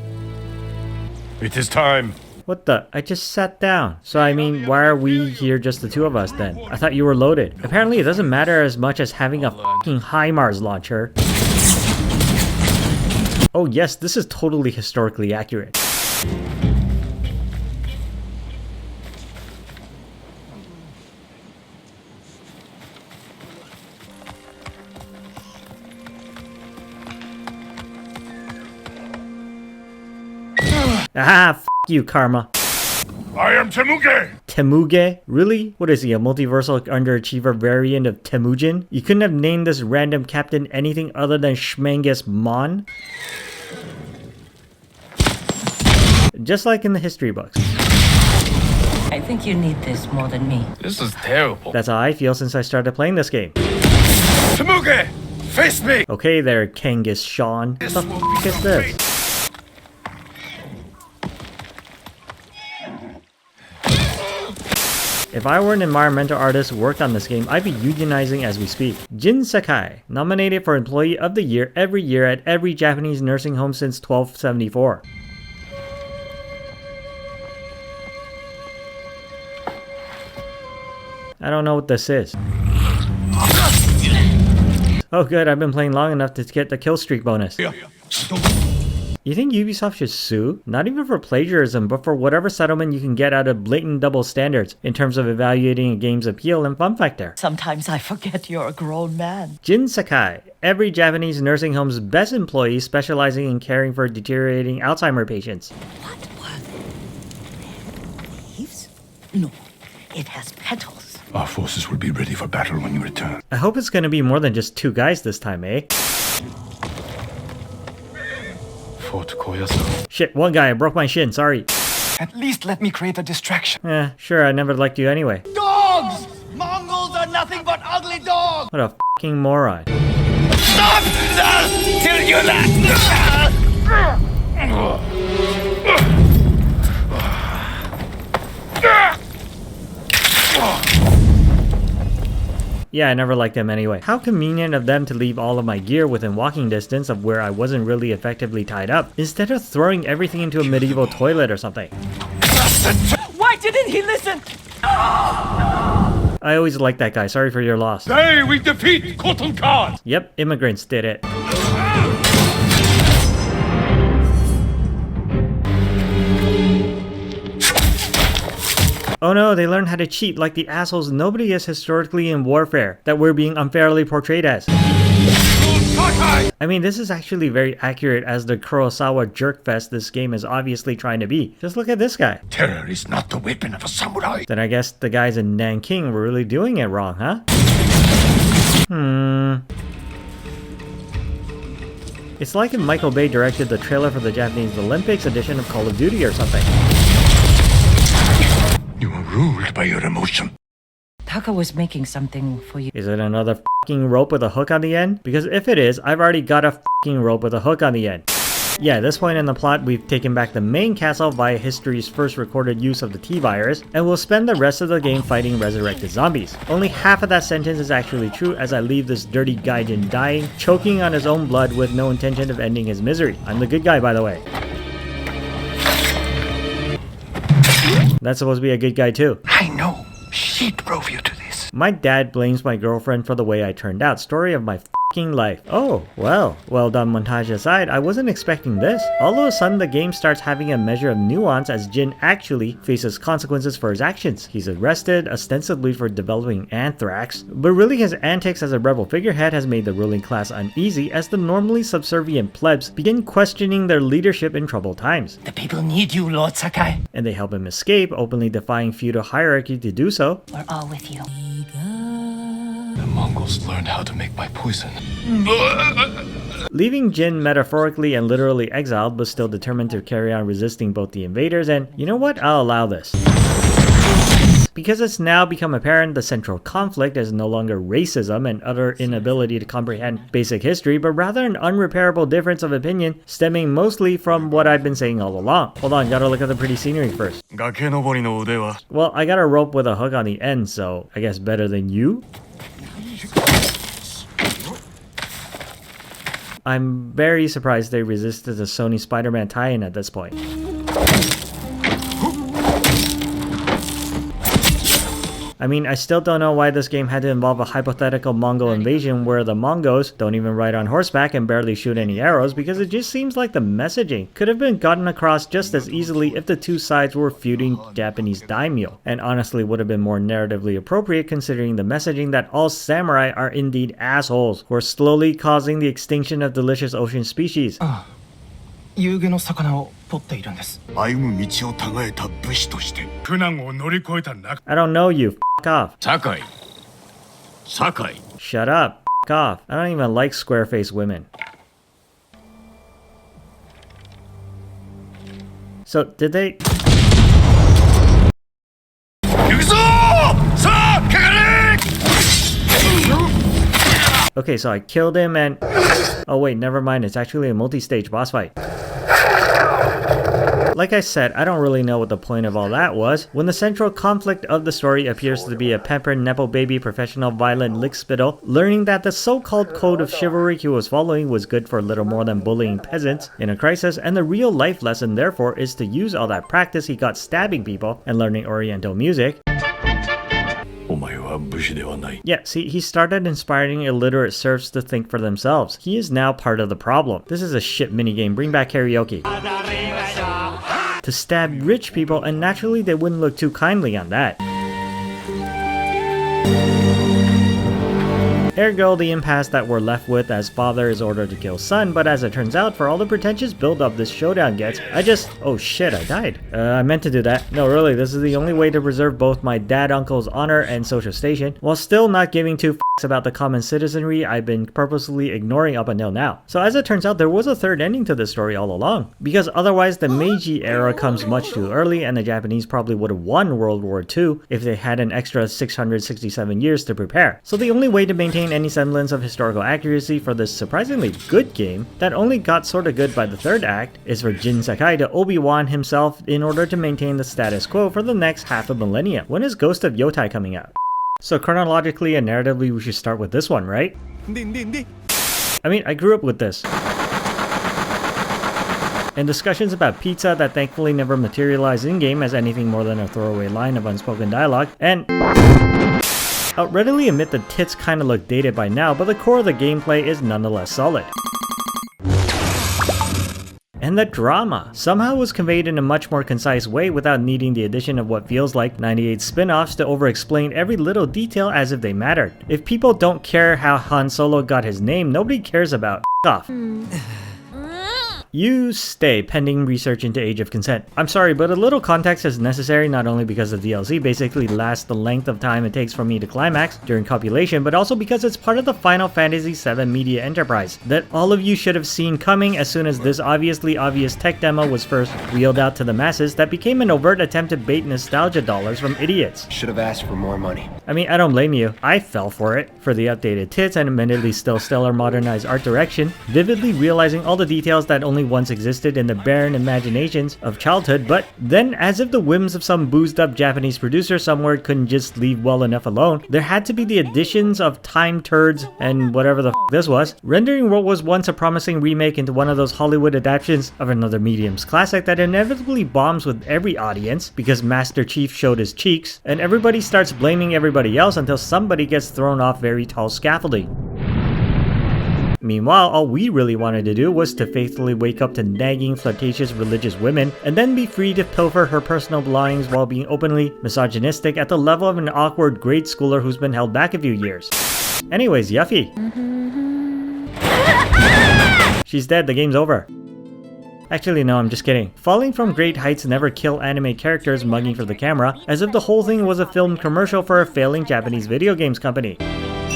It is time. What the? I just sat down. So I mean, why are we here just the two of us then? I thought you were loaded. Apparently it doesn't matter as much as having a fucking HIMARS launcher. Oh yes, this is totally historically accurate. Ah, f you, Karma. I am Temuge! Temuge? Really? What is he, a multiversal underachiever variant of Temujin? You couldn't have named this random captain anything other than Schmangus Mon? Just like in the history books. I think you need this more than me. This is terrible. That's how I feel since I started playing this game. Temuge! Face me! Okay there, Kangas Sean. What the f*** is this? If I were an environmental artist who worked on this game, I'd be unionizing as we speak. Jin Sakai, nominated for Employee of the Year every year at every Japanese nursing home since 1274. I don't know what this is. Oh good, I've been playing long enough to get the kill streak bonus. You think Ubisoft should sue? Not even for plagiarism, but for whatever settlement you can get out of blatant double standards in terms of evaluating a game's appeal and fun factor. Sometimes I forget you're a grown man. Jin Sakai, every Japanese nursing home's best employee specializing in caring for deteriorating Alzheimer patients. What were leaves? No, it has petals. Our forces will be ready for battle when you return. I hope it's gonna be more than just 2 guys this time, eh? Shit, 1 guy, I broke my shin, sorry. At least let me create a distraction. Sure, I never liked you anyway. Dogs! Mongols are nothing but ugly dogs! What a fucking moron. Stop! Till you Yeah, I never liked them anyway. How convenient of them to leave all of my gear within walking distance of where I wasn't really effectively tied up, instead of throwing everything into a medieval toilet or something. Why didn't he listen? I always liked that guy, sorry for your loss. Today we defeat Cotton Khan! Yep, immigrants did it. Oh no, they learned how to cheat like the assholes nobody is historically in warfare that we're being unfairly portrayed as. I mean, this is actually very accurate as the Kurosawa jerkfest this game is obviously trying to be. Just look at this guy. Terror is not the weapon of a samurai. Then I guess the guys in Nanking were really doing it wrong, huh? It's like if Michael Bay directed the trailer for the Japanese Olympics edition of Call of Duty or something. You are ruled by your emotion. Taka was making something for you. Is it another f***ing rope with a hook on the end? Because if it is, I've already got a f***ing rope with a hook on the end. Yeah, at this point in the plot, we've taken back the main castle via history's first recorded use of the T-virus, and we'll spend the rest of the game fighting resurrected zombies. Only half of that sentence is actually true, as I leave this dirty gaijin dying, choking on his own blood with no intention of ending his misery. I'm the good guy, by the way. That's supposed to be a good guy too. I know. She drove you to this. My dad blames my girlfriend for the way I turned out. Story of my f***ing life. Oh, well done montage aside, I wasn't expecting this. All of a sudden the game starts having a measure of nuance as Jin actually faces consequences for his actions. He's arrested, ostensibly for developing anthrax, but really his antics as a rebel figurehead has made the ruling class uneasy as the normally subservient plebs begin questioning their leadership in troubled times. The people need you, Lord Sakai. And they help him escape, openly defying feudal hierarchy to do so. We're all with you. The Mongols learned how to make my poison. Leaving Jin metaphorically and literally exiled, but still determined to carry on resisting both the invaders, and you know what? I'll allow this. Because it's now become apparent the central conflict is no longer racism and utter inability to comprehend basic history, but rather an unrepairable difference of opinion stemming mostly from what I've been saying all along. Hold on, gotta look at the pretty scenery first. Well, I got a rope with a hook on the end, so I guess better than you? I'm very surprised they resisted the Sony Spider-Man tie-in at this point. I mean, I still don't know why this game had to involve a hypothetical Mongol invasion where the Mongols don't even ride on horseback and barely shoot any arrows, because it just seems like the messaging could have been gotten across just as easily if the two sides were feuding Japanese daimyo, and honestly would have been more narratively appropriate considering the messaging that all samurai are indeed assholes who are slowly causing the extinction of delicious ocean species. 遊漁の魚を取っているんです。歩む道をたがえた武士として苦難を乗り越えたな。 I don't know you. F off. 堺。堺。 Shut up. F off. I don't even like square-faced women. So, did they... Okay, so I killed him and... Oh wait, never mind, it's actually a multi-stage boss fight. Like I said, I don't really know what the point of all that was. When the central conflict of the story appears to be a pampered nepo baby professional violent lickspittle learning that the so-called code of chivalry he was following was good for little more than bullying peasants in a crisis, and the real life lesson therefore is to use all that practice he got stabbing people and learning oriental music. Yeah, see, he started inspiring illiterate serfs to think for themselves. He is now part of the problem. This is a shit minigame, bring back karaoke. To stab rich people, and naturally they wouldn't look too kindly on that. Ergo, the impasse that we're left with as father is ordered to kill son, but as it turns out, for all the pretentious build-up this showdown gets, oh shit, I died. I meant to do that. No, really, this is the only way to preserve both my dad-uncle's honor and social station, while still not giving two f***s about the common citizenry I've been purposely ignoring up until now. So as it turns out, there was a third ending to this story all along, because otherwise the Meiji era comes much too early, and the Japanese probably would have won World War II if they had an extra 667 years to prepare. So the only way to maintain any semblance of historical accuracy for this surprisingly good game that only got sorta good by the third act is for Jin Sakai to Obi-Wan himself in order to maintain the status quo for the next half a millennium. When is Ghost of Yotai coming out? So chronologically and narratively we should start with this one, right? I mean, I grew up with this. And discussions about pizza that thankfully never materialized in-game as anything more than a throwaway line of unspoken dialogue, and I'll readily admit the tits kinda look dated by now, but the core of the gameplay is nonetheless solid. And the drama somehow was conveyed in a much more concise way without needing the addition of what feels like 98 spin-offs to over-explain every little detail as if they mattered. If people don't care how Han Solo got his name, nobody cares about off. You stay pending research into Age of Consent. I'm sorry, but a little context is necessary not only because the DLC basically lasts the length of time it takes for me to climax during compilation, but also because it's part of the Final Fantasy VII media enterprise that all of you should have seen coming as soon as this obviously obvious tech demo was first wheeled out to the masses that became an overt attempt to bait nostalgia dollars from idiots. Should have asked for more money. I mean, I don't blame you. I fell for it. For the updated tits and admittedly still stellar modernized art direction, vividly realizing all the details that only once existed in the barren imaginations of childhood, but then as if the whims of some boozed up Japanese producer somewhere couldn't just leave well enough alone, there had to be the additions of time turds and whatever the f this was, rendering what was once a promising remake into one of those Hollywood adaptations of another medium's classic that inevitably bombs with every audience because Master Chief showed his cheeks, and everybody starts blaming everybody else until somebody gets thrown off very tall scaffolding. Meanwhile, all we really wanted to do was to faithfully wake up to nagging, flirtatious religious women, and then be free to pilfer her personal belongings while being openly misogynistic at the level of an awkward grade schooler who's been held back a few years. Anyways, Yuffie. She's dead, the game's over. Actually, no, I'm just kidding. Falling from great heights never kill anime characters mugging for the camera, as if the whole thing was a filmed commercial for a failing Japanese video games company.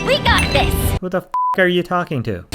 We got this! Who the f are you talking to?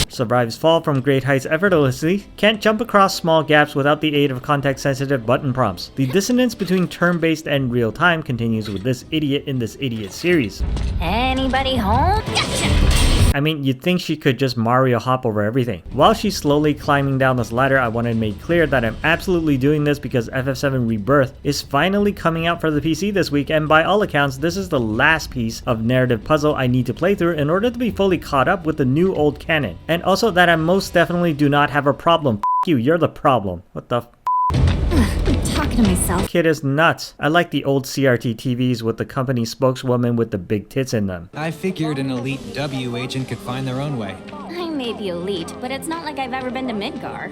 Survives fall from great heights effortlessly, can't jump across small gaps without the aid of context-sensitive button prompts. The dissonance between turn-based and real-time continues with this idiot in this idiot series. Anybody home? Gotcha! I mean, you'd think she could just Mario hop over everything. While she's slowly climbing down this ladder, I wanted to make clear that I'm absolutely doing this because FF7 Rebirth is finally coming out for the PC this week, and by all accounts, this is the last piece of narrative puzzle I need to play through in order to be fully caught up with the new old canon. And also that I most definitely do not have a problem. F you, you're the problem. What the f? I'm talking to myself. Kid is nuts. I like the old CRT TVs with the company spokeswoman with the big tits in them. I figured an elite W agent could find their own way. I may be elite, but it's not like I've ever been to Midgar.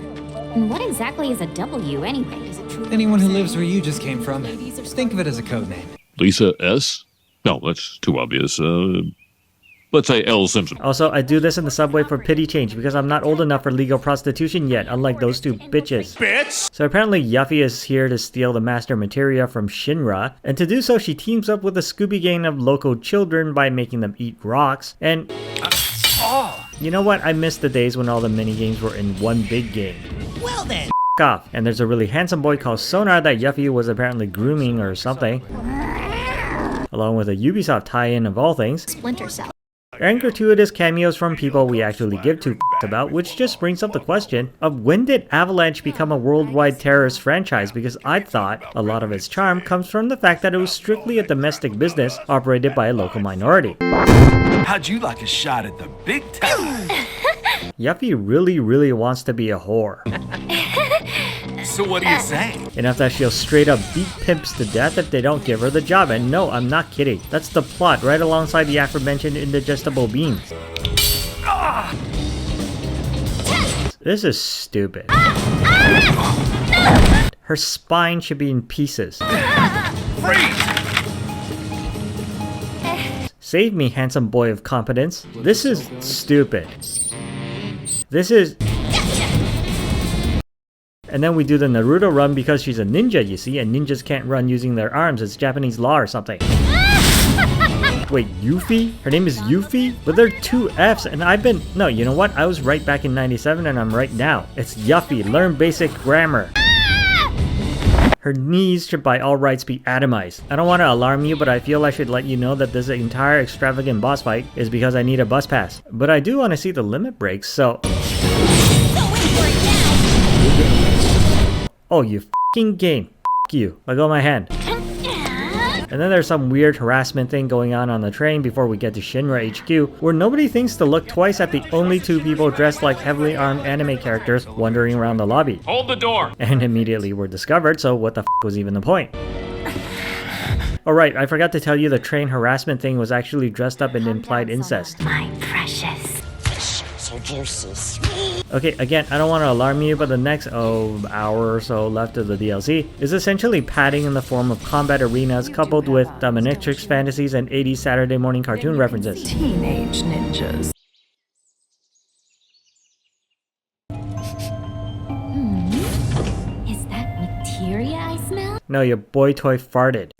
And what exactly is a W anyway? Is it true? Anyone who lives where you just came from, think of it as a code name. Lisa S? No, that's too obvious. Let's say L. Simpson. Also, I do this in the subway for pity change because I'm not old enough for legal prostitution yet, unlike those two bitches. Bitch! So apparently Yuffie is here to steal the master materia from Shinra, and to do so she teams up with a Scooby gang of local children by making them eat rocks, and... You know what? I miss the days when all the minigames were in one big game. Well then. Off. And there's a really handsome boy called Sonar that Yuffie was apparently grooming or something. Along with a Ubisoft tie-in of all things. Splinter Cell. And gratuitous cameos from people we actually give two about, which just brings up the question of when did Avalanche become a worldwide terrorist franchise, because I thought a lot of its charm comes from the fact that it was strictly a domestic business operated by a local minority. How'd you like a shot at the big time? Yuffie really wants to be a whore. So what do you say? Enough that she'll straight up beat pimps to death if they don't give her the job, and no, I'm not kidding. That's the plot right alongside the aforementioned indigestible beans. This is stupid. Her spine should be in pieces. Save me, handsome boy of competence. This is stupid. This is... And then we do the Naruto run because she's a ninja, you see, and ninjas can't run using their arms. It's Japanese law or something. Wait, Yuffie? Her name is Yuffie? But there are two F's, and I've been... No, you know what? I was right back in 97, and I'm right now. It's Yuffie. Learn basic grammar. Her knees should by all rights be atomized. I don't want to alarm you, but I feel I should let you know that this entire extravagant boss fight is because I need a bus pass. But I do want to see the limit breaks, so... Oh, you f***ing game. F*** you. Let go of my hand. And then there's some weird harassment thing going on the train before we get to Shinra HQ, where nobody thinks to look twice at the only two people dressed like heavily armed anime characters wandering around the lobby. Hold the door! And immediately were discovered, so what the f*** was even the point? Alright, I forgot to tell you the train harassment thing was actually dressed up in implied incest. My precious. So juicy, sweet. Okay, again, I don't want to alarm you, but the next, hour or so left of the DLC is essentially padding in the form of combat arenas coupled with dominatrix fantasies and 80s Saturday morning cartoon references. Teenage ninjas. Is that materia I smell? No, your boy toy farted.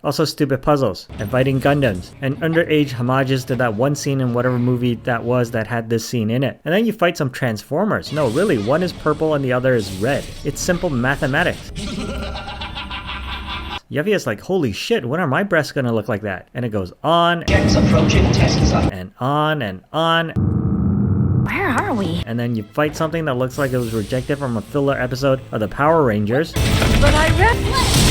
Also stupid puzzles, and fighting Gundams, and underage homages to that one scene in whatever movie that was that had this scene in it. And then you fight some Transformers. No, really, one is purple and the other is red. It's simple mathematics. Yuffie is like, holy shit, when are my breasts gonna look like that? And it goes on, and on, and on. Where are we? And then you fight something that looks like it was rejected from a filler episode of the Power Rangers. But I read...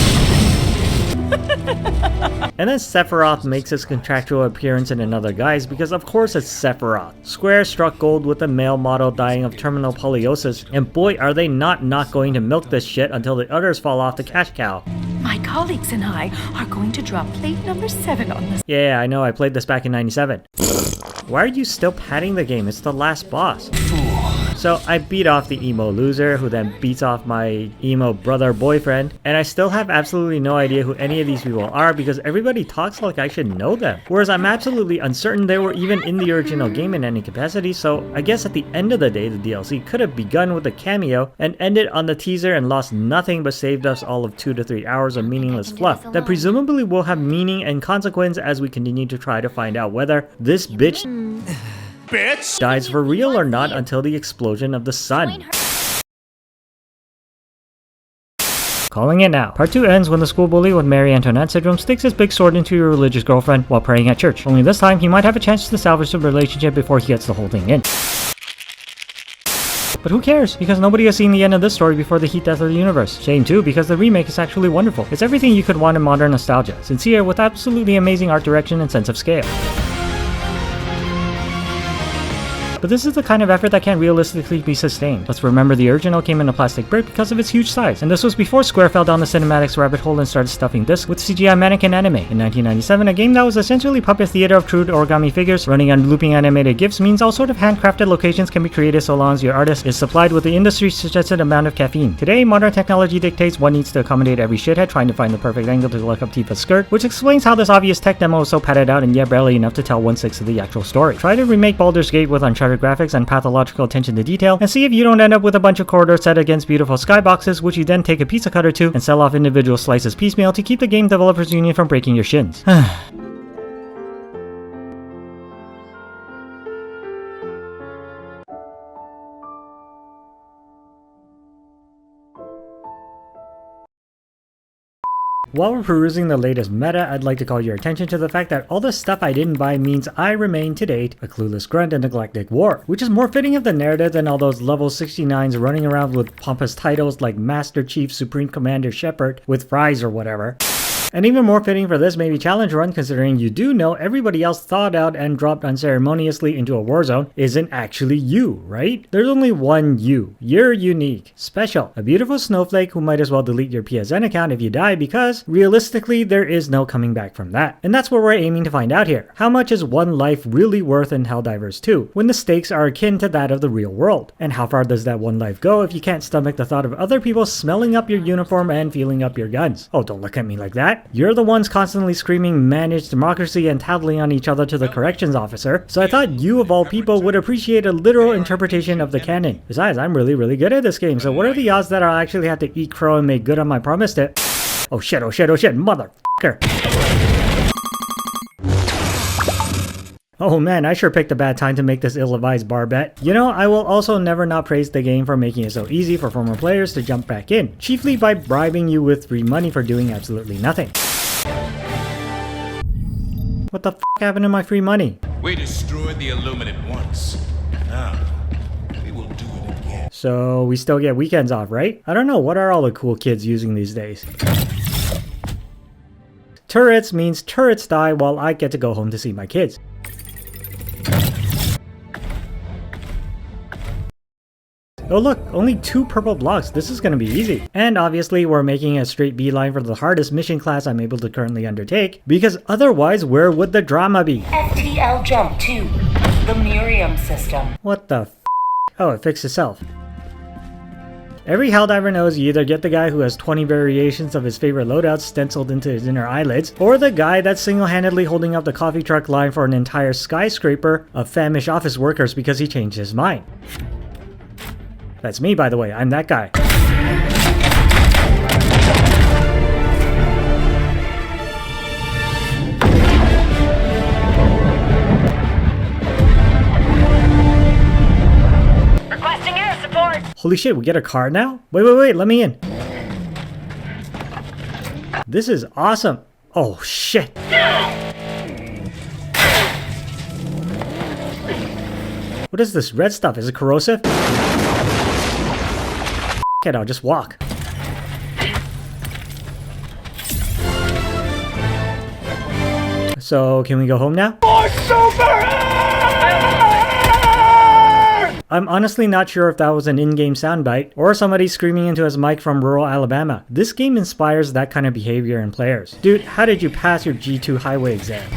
And then Sephiroth makes his contractual appearance in another guise because of course it's Sephiroth. Square struck gold with the male model dying of terminal poliosis, and boy are they not going to milk this shit until the others fall off the cash cow. My colleagues and I are going to drop plate number 7 on this. Yeah, I know, I played this back in 97. Why are you still padding the game? It's the last boss. So I beat off the emo loser, who then beats off my emo brother boyfriend, and I still have absolutely no idea who any of these people are because everybody talks like I should know them. Whereas I'm absolutely uncertain they were even in the original game in any capacity, so I guess at the end of the day the DLC could have begun with a cameo and ended on the teaser and lost nothing but saved us all of 2 to 3 hours of meaningless fluff that presumably will have meaning and consequence as we continue to try to find out whether this bitch dies for real or not until the explosion of the sun. Calling it now. Part 2 ends when the school bully with Marie Antoinette syndrome sticks his big sword into your religious girlfriend while praying at church. Only this time he might have a chance to salvage the relationship before he gets the whole thing in. But who cares? Because nobody has seen the end of this story before the heat death of the universe. Shame too, because the remake is actually wonderful. It's everything you could want in modern nostalgia. Sincere, with absolutely amazing art direction and sense of scale. but this is the kind of effort that can't realistically be sustained. Let's remember the original came in a plastic brick because of its huge size, and this was before Square fell down the cinematics rabbit hole and started stuffing discs with CGI mannequin anime. In 1997, a game that was essentially puppet theater of crude origami figures running on looping animated GIFs means all sort of handcrafted locations can be created so long as your artist is supplied with the industry's suggested amount of caffeine. Today, modern technology dictates one needs to accommodate every shithead trying to find the perfect angle to look up Tifa's skirt, which explains how this obvious tech demo is so padded out and yet barely enough to tell 1/6 of the actual story. Try to remake Baldur's Gate with Uncharted graphics and pathological attention to detail, and see if you don't end up with a bunch of corridors set against beautiful skyboxes, which you then take a pizza cutter to and sell off individual slices piecemeal to keep the Game Developers Union from breaking your shins. While we're perusing the latest meta, I'd like to call your attention to the fact that all the stuff I didn't buy means I remain to date a clueless grunt in a galactic war, which is more fitting of the narrative than all those level 69s running around with pompous titles like Master Chief Supreme Commander Shepard with fries or whatever. And even more fitting for this maybe challenge run, considering you do know everybody else thawed out and dropped unceremoniously into a war zone isn't actually you, right? There's only one you. You're unique, special, a beautiful snowflake who might as well delete your PSN account if you die, because realistically there is no coming back from that. And that's what we're aiming to find out here. How much is one life really worth in Helldivers 2 when the stakes are akin to that of the real world? And how far does that one life go if you can't stomach the thought of other people smelling up your uniform and feeling up your guns? Oh, don't look at me like that. You're the ones constantly screaming managed democracy and tattling on each other to the corrections officer, so I thought you of all people would appreciate a literal interpretation of the canon. Besides, I'm really good at this game, so what are the odds that I'll actually have to eat crow and make good on my promise to— oh shit, motherfucker. Oh man, I sure picked a bad time to make this ill-advised bar bet. You know, I will also never not praise the game for making it so easy for former players to jump back in, chiefly by bribing you with free money for doing absolutely nothing. What the f happened to my free money? We destroyed the Illuminate once. Now, we will do it again. So we still get weekends off, right? I don't know, what are all the cool kids using these days? Turrets means turrets die while I get to go home to see my kids. Oh look, only 2 purple blocks, this is gonna be easy. And obviously we're making a straight beeline for the hardest mission class I'm able to currently undertake, because otherwise where would the drama be? FTL jump to the Miriam system. What the f? Oh, it fixed itself. Every Helldiver knows you either get the guy who has 20 variations of his favorite loadouts stenciled into his inner eyelids, or the guy that's single-handedly holding up the coffee truck line for an entire skyscraper of famished office workers because he changed his mind. That's me, by the way. I'm that guy. Requesting air support. Holy shit, we get a car now? Wait, let me in. This is awesome. Oh shit. What is this red stuff? Is it corrosive? It, I'll just walk. So, can we go home now? I'm honestly not sure if that was an in-game soundbite, or somebody screaming into his mic from rural Alabama. This game inspires that kind of behavior in players. Dude, how did you pass your G2 highway exam?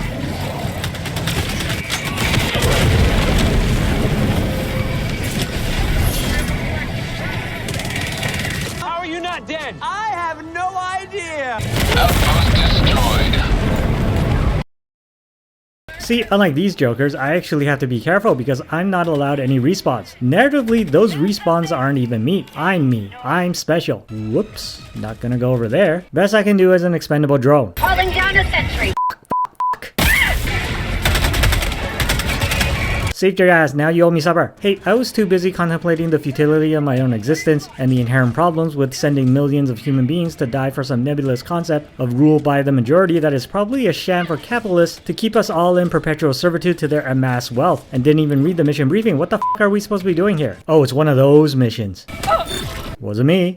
Dead. I have no idea. Outpost destroyed. See, unlike these jokers, I actually have to be careful because I'm not allowed any respawns. Narratively, those respawns aren't even me. I'm special. Whoops, not gonna go over there. Best I can do is an expendable drone. Calling down a sentry. Saved your ass, now you owe me supper. Hey, I was too busy contemplating the futility of my own existence and the inherent problems with sending millions of human beings to die for some nebulous concept of rule by the majority that is probably a sham for capitalists to keep us all in perpetual servitude to their amassed wealth, and didn't even read the mission briefing. What the f are we supposed to be doing here? Oh, it's one of those missions. Wasn't me.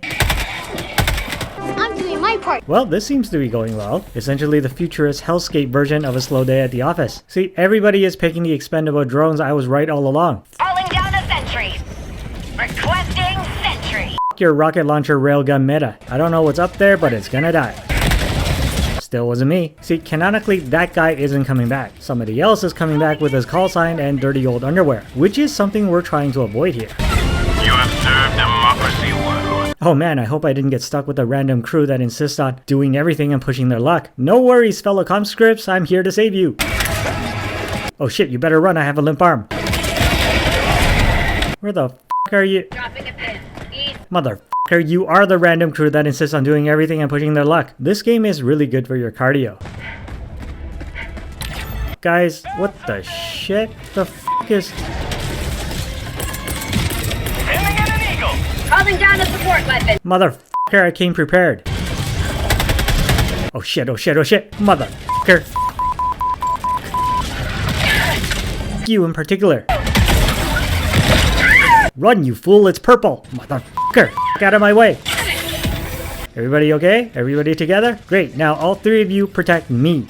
Well, this seems to be going well. Essentially the futurist hellscape version of a slow day at the office. See, everybody is picking the expendable drones. I was right all along. Calling Casting sentry. Your rocket launcher railgun meta. I don't know what's up there, but it's gonna die. Still wasn't me. See, canonically, that guy isn't coming back. Somebody else is coming back with his call sign and dirty old underwear, which is something we're trying to avoid here. You have served democracy well. Oh man, I hope I didn't get stuck with a random crew that insists on doing everything and pushing their luck. No worries, fellow conscripts, I'm here to save you. Oh shit, you better run, I have a limp arm. Where the f*** are you? Motherfucker, you are the random crew that insists on doing everything and pushing their luck. This game is really good for your cardio. Guys, what the shit? The f*** is... Calling down the support weapon. Motherfucker, I came prepared. Oh shit, oh shit, oh shit. Motherfucker. You in particular. Run, you fool, it's purple. Motherfucker, get out of my way. Everybody okay? Everybody together? Great, now all three of you protect me.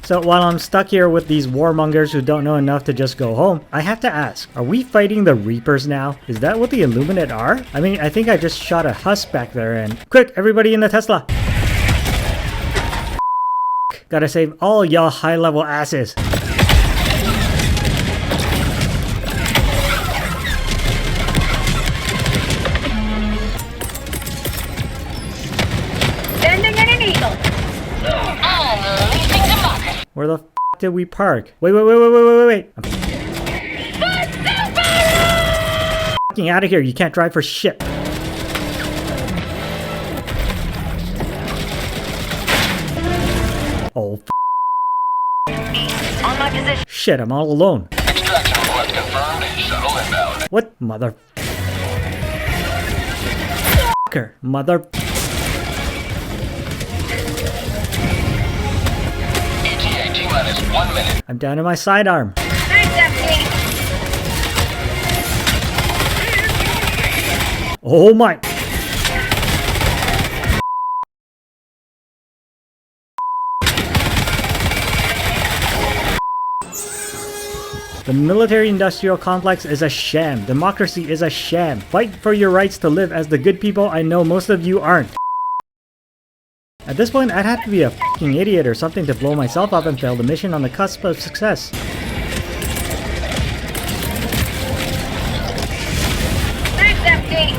So while I'm stuck here with these warmongers who don't know enough to just go home, I have to ask, are we fighting the Reapers now? Is that what the Illuminate are? I mean, I think I just shot a husk back there and... Quick, everybody in the Tesla! Gotta save all y'all high-level asses. Where the f did we park? Wait. I'm f***ing out of here. You can't drive for shit. Oh, f On my position. Shit, I'm all alone. Extraction request confirmed. Shuttle inbound. What? Mother... Minus 1 minute. I'm down to my sidearm. Oh my. The military-industrial complex is a sham. Democracy is a sham. Fight for your rights to live as the good people I know most of you aren't. At this point, I'd have to be a f***ing idiot or something to blow myself up and fail the mission on the cusp of success. Thanks, FD.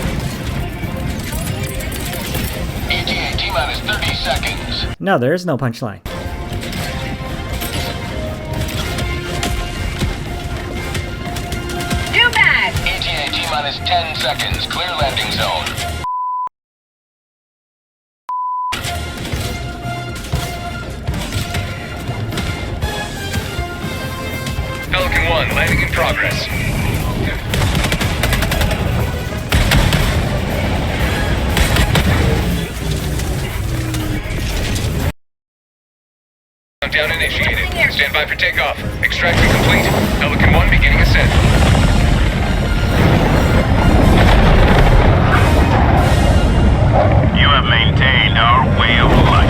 ETA T-minus 30 seconds. No, there is no punchline. New bag. ETA T-minus 10 seconds. Clear landing zone. Pelican 1, landing in progress. Countdown initiated. Stand by for takeoff. Extraction complete. Pelican 1 beginning ascent. You have maintained our way of life.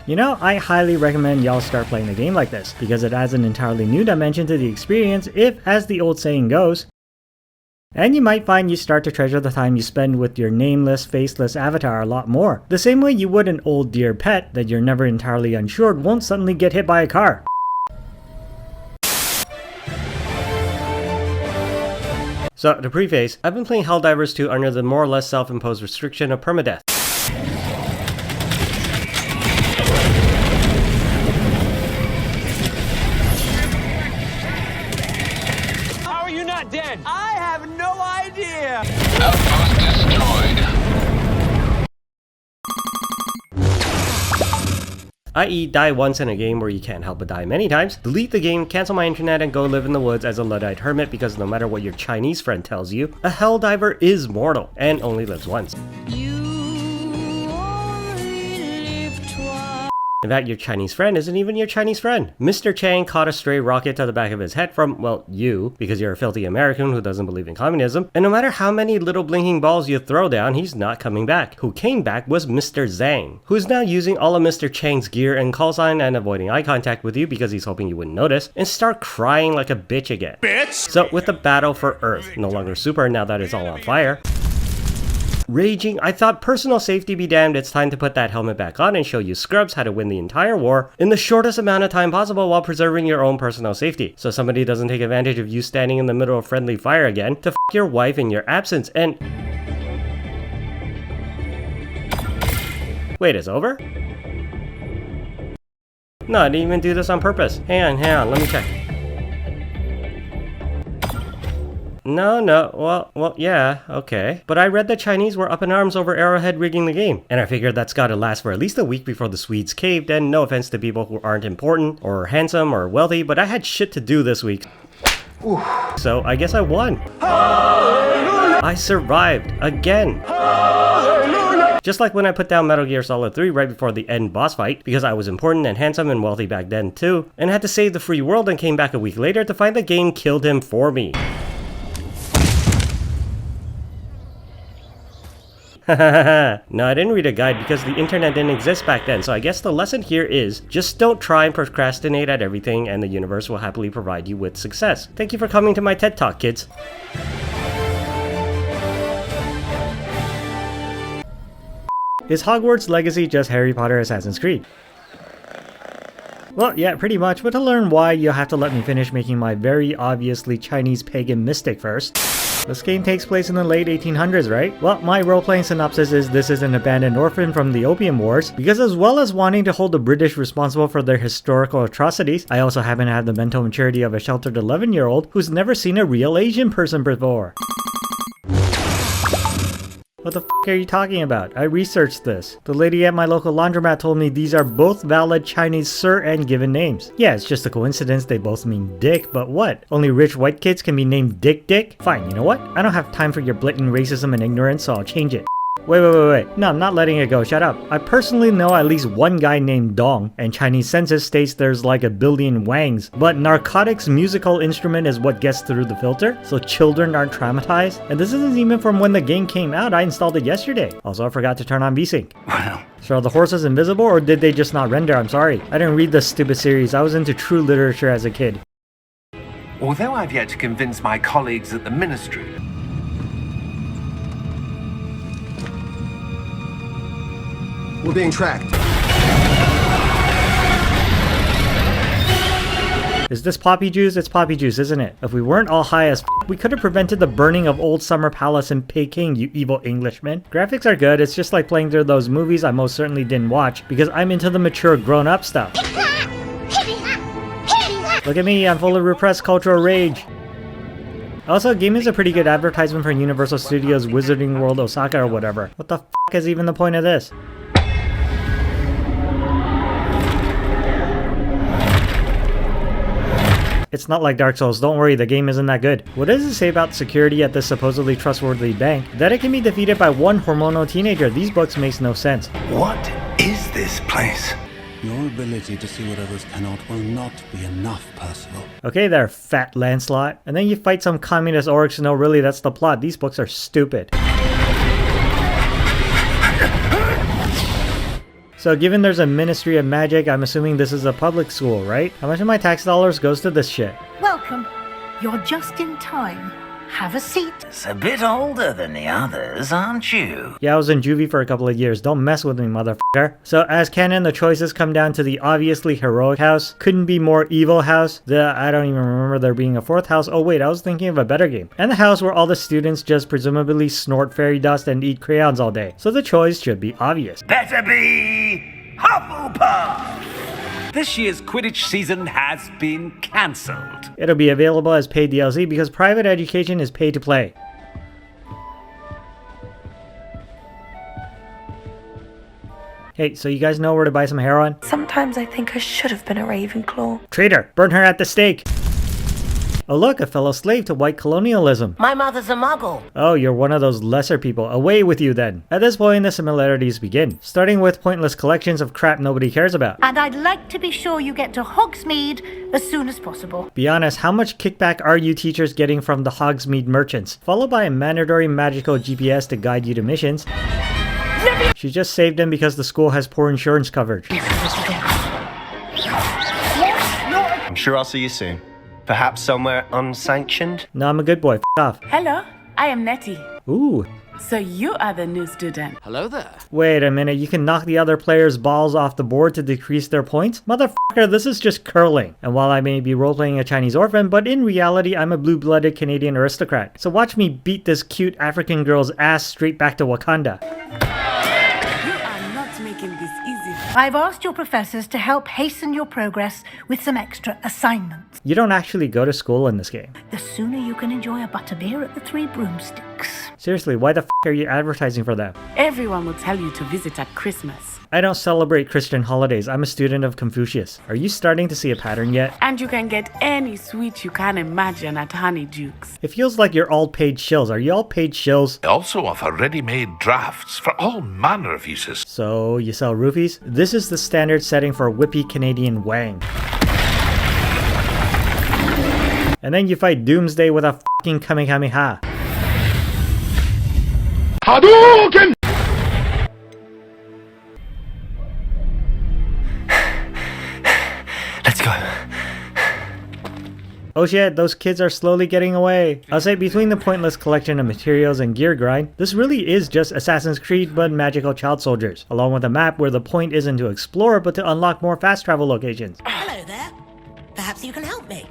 You know, I highly recommend y'all start playing a game like this, because it adds an entirely new dimension to the experience if, as the old saying goes, and you might find you start to treasure the time you spend with your nameless, faceless avatar a lot more. The same way you would an old dear pet that you're never entirely unsure won't suddenly get hit by a car. So, to preface, I've been playing Helldivers 2 under the more or less self-imposed restriction of permadeath. Dead. I have no idea. Outpost destroyed. I.e., die once in a game where you can't help but die many times, delete the game, cancel my internet, and go live in the woods as a Luddite hermit because no matter what your Chinese friend tells you, a Helldiver is mortal and only lives once. In fact, your Chinese friend isn't even your Chinese friend. Mr. Chang caught a stray rocket to the back of his head from, well, you, because you're a filthy American who doesn't believe in communism, and no matter how many little blinking balls you throw down, he's not coming back. Who came back was Mr. Zhang, who's now using all of Mr. Chang's gear and call sign and avoiding eye contact with you because he's hoping you wouldn't notice, and start crying like a bitch again. Bitch! So with the battle for Earth, no longer super now that it's all on fire, raging, I thought personal safety be damned, it's time to put that helmet back on and show you scrubs how to win the entire war in the shortest amount of time possible while preserving your own personal safety. So somebody doesn't take advantage of you standing in the middle of friendly fire again to f your wife in your absence and... Wait, it's over? No, I didn't even do this on purpose. Hang on, let me check. No, well, yeah, okay. But I read the Chinese were up in arms over Arrowhead rigging the game, and I figured that's gotta last for at least a week before the Swedes caved, and no offense to people who aren't important, or handsome, or wealthy, but I had shit to do this week. Ooh. So I guess I won. Hallelujah! I survived, again. Hallelujah! Just like when I put down Metal Gear Solid 3 right before the end boss fight, because I was important and handsome and wealthy back then too, and had to save the free world and came back a week later to find the game killed him for me. No, I didn't read a guide because the internet didn't exist back then, so I guess the lesson here is just don't try and procrastinate at everything and the universe will happily provide you with success. Thank you for coming to my TED Talk, kids. Is Hogwarts Legacy just Harry Potter Assassin's Creed? Well, yeah, pretty much, but to learn why, you'll have to let me finish making my very obviously Chinese pagan mystic first. This game takes place in the late 1800s, right? Well, my role-playing synopsis is this is an abandoned orphan from the Opium Wars, because as well as wanting to hold the British responsible for their historical atrocities, I also happen to have the mental maturity of a sheltered 11-year-old who's never seen a real Asian person before. What the f*** are you talking about? I researched this. The lady at my local laundromat told me these are both valid Chinese sir and given names. Yeah, it's just a coincidence they both mean dick, but what? Only rich white kids can be named Dick? Fine, you know what? I don't have time for your blatant racism and ignorance, so I'll change it. Wait. No, I'm not letting it go. Shut up. I personally know at least one guy named Dong, and Chinese census states there's like 1 billion Wangs. But narcotics musical instrument is what gets through the filter, so children aren't traumatized. And this isn't even from when the game came out. I installed it yesterday. Also, I forgot to turn on VSync. Wow. So are the horses invisible, or did they just not render? I'm sorry. I didn't read this stupid series. I was into true literature as a kid. Although I've yet to convince my colleagues at the ministry, we're being tracked. Is this poppy juice? It's poppy juice, isn't it? If we weren't all high as f, we could have prevented the burning of Old Summer Palace in Peking, you evil Englishmen. Graphics are good, it's just like playing through those movies I most certainly didn't watch, because I'm into the mature grown-up stuff. Look at me, I'm full of repressed cultural rage. Also, game is a pretty good advertisement for Universal Studios Wizarding World Osaka or whatever. What the f is even the point of this? It's not like Dark Souls, don't worry, the game isn't that good. What does it say about security at this supposedly trustworthy bank? That it can be defeated by one hormonal teenager, these books makes no sense. What is this place? Your ability to see what others cannot will not be enough, Percival. Okay there, fat Lancelot. And then you fight some communist orcs, no really, that's the plot. These books are stupid. So given there's a Ministry of Magic, I'm assuming this is a public school, right? How much of my tax dollars goes to this shit? Welcome. You're just in time. Have a seat. It's a bit older than the others, aren't you? Yeah, I was in juvie for a couple of years. Don't mess with me, motherfucker. So as canon, the choices come down to the obviously heroic house. Couldn't be more evil house. I don't even remember there being a 4th house. Oh wait, I was thinking of a better game. And the house where all the students just presumably snort fairy dust and eat crayons all day. So the choice should be obvious. Better be Hufflepuff! This year's Quidditch season has been cancelled. It'll be available as paid DLC because private education is pay to play. Hey, so you guys know where to buy some heroin? Sometimes I think I should have been a Ravenclaw. Traitor! Burn her at the stake! Oh look, a fellow slave to white colonialism. My mother's a muggle. Oh, you're one of those lesser people. Away with you then. At this point, the similarities begin, starting with pointless collections of crap nobody cares about. And I'd like to be sure you get to Hogsmeade as soon as possible. Be honest, how much kickback are you teachers getting from the Hogsmeade merchants? Followed by a mandatory magical GPS to guide you to missions. She just saved him because the school has poor insurance coverage. I'm sure I'll see you soon. Perhaps somewhere unsanctioned? No, I'm a good boy. F off. Hello, I am Nettie. Ooh. So you are the new student. Hello there. Wait a minute, you can knock the other player's balls off the board to decrease their points? Motherfucker, this is just curling. And while I may be roleplaying a Chinese orphan, but in reality, I'm a blue-blooded Canadian aristocrat. So watch me beat this cute African girl's ass straight back to Wakanda. I've asked your professors to help hasten your progress with some extra assignments. You don't actually go to school in this game. The sooner you can enjoy a butterbeer at the Three Broomsticks. Seriously, why the f are you advertising for them? Everyone will tell you to visit at Christmas. I don't celebrate Christian holidays. I'm a student of Confucius. Are you starting to see a pattern yet? And you can get any sweet you can imagine at Honeydukes. It feels like you're all paid shills. Are you all paid shills? They also offer ready-made drafts for all manner of uses. So, you sell roofies? This is the standard setting for whippy Canadian wang. And then you fight Doomsday with a fucking Kamehameha. Hadouken! Let's go. Oh shit, those kids are slowly getting away. I'll say between the pointless collection of materials and gear grind, this really is just Assassin's Creed but magical child soldiers, along with a map where the point isn't to explore but to unlock more fast travel locations. Hello there. Perhaps you can help me.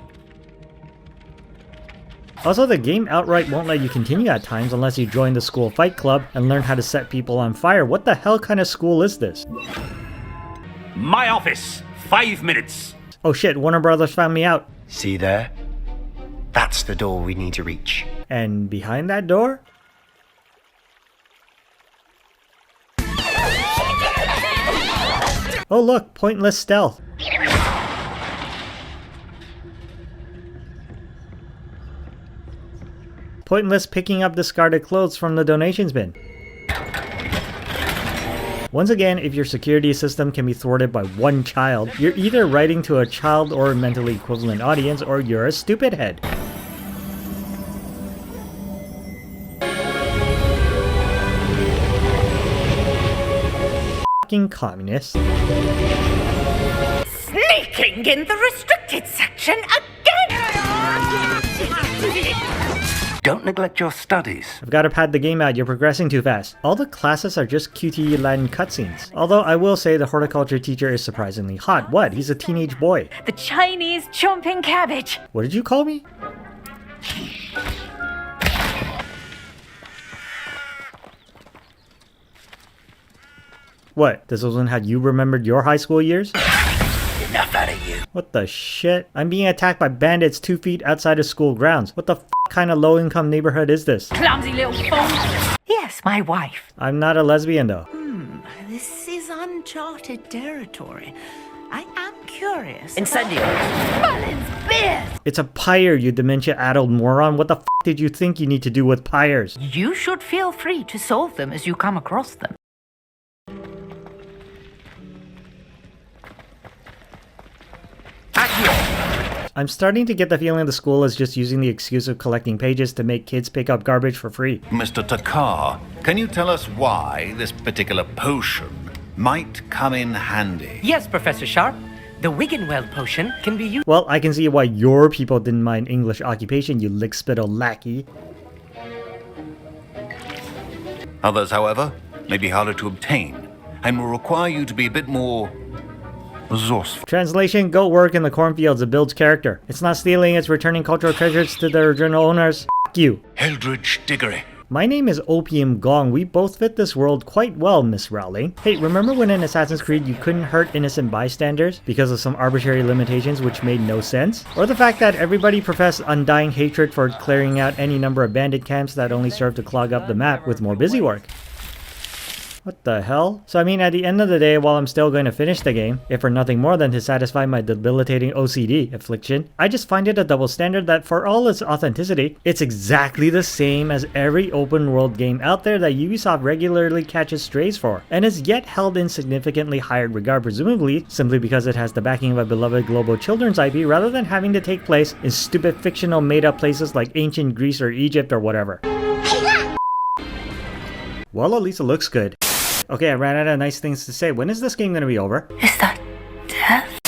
Also, the game outright won't let you continue at times unless you join the school fight club and learn how to set people on fire. What the hell kind of school is this? My office. 5 minutes. Oh shit, Warner Brothers found me out. See there? That's the door we need to reach. And behind that door? Oh look, pointless stealth. Pointless picking up discarded clothes from the donations bin. Once again, if your security system can be thwarted by one child, you're either writing to a child or mentally equivalent audience, or you're a stupid head. Fucking communist. Sneaking in the restricted section again! Don't neglect your studies. I've got to pad the game out, you're progressing too fast. All the classes are just QTE Latin cutscenes. Although I will say the horticulture teacher is surprisingly hot. What? He's a teenage boy. The Chinese chomping cabbage. What did you call me? What? This wasn't how you remembered your high school years? Enough out of you. What the shit? I'm being attacked by bandits 2 feet outside of school grounds. What the kind of low-income neighborhood is this? Clumsy little phone. Yes, my wife. I'm not a lesbian though. This is uncharted territory. I am curious. Incendiary. Mullins beers. It's a pyre, you dementia-addled moron. What the did you think you need to do with pyres? You should feel free to solve them as you come across them. I'm starting to get the feeling the school is just using the excuse of collecting pages to make kids pick up garbage for free. Mr. Takar, can you tell us why this particular potion might come in handy? Yes, Professor Sharp. The Wiggenweld potion can be used. Well, I can see why your people didn't mind English occupation, you lick-spittle lackey. Others, however, may be harder to obtain and will require you to be a bit more resourceful. Translation, go work in the cornfields, it builds character. It's not stealing, it's returning cultural treasures to their original owners. F you. Eldridge Diggory. My name is Opium Gong. We both fit this world quite well, Miss Rowling. Hey, remember when in Assassin's Creed you couldn't hurt innocent bystanders because of some arbitrary limitations which made no sense? Or the fact that everybody professed undying hatred for clearing out any number of bandit camps that only served to clog up the map with more busywork? What the hell? So I mean, at the end of the day, while I'm still going to finish the game, if for nothing more than to satisfy my debilitating OCD affliction, I just find it a double standard that for all its authenticity, it's exactly the same as every open world game out there that Ubisoft regularly catches strays for, and is yet held in significantly higher regard, presumably simply because it has the backing of a beloved global children's IP rather than having to take place in stupid fictional made up places like ancient Greece or Egypt or whatever. Well, at least it looks good. Okay, I ran out of nice things to say. When is this game gonna be over? Is that death?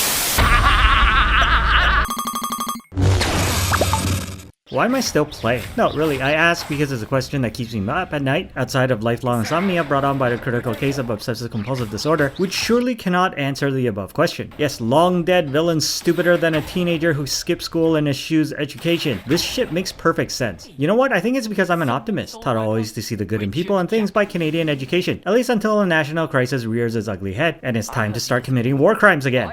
Why am I still playing? No, really, I ask because it's a question that keeps me up at night, outside of lifelong insomnia brought on by the critical case of obsessive-compulsive disorder, which surely cannot answer the above question. Yes, long-dead villain stupider than a teenager who skipped school and eschews education. This shit makes perfect sense. You know what? I think it's because I'm an optimist, taught always to see the good in people and things by Canadian education, at least until a national crisis rears its ugly head, and it's time to start committing war crimes again.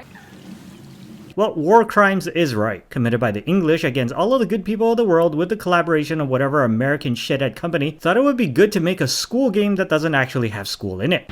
Well, war crimes is right, committed by the English against all of the good people of the world with the collaboration of whatever American shithead company thought it would be good to make a school game that doesn't actually have school in it.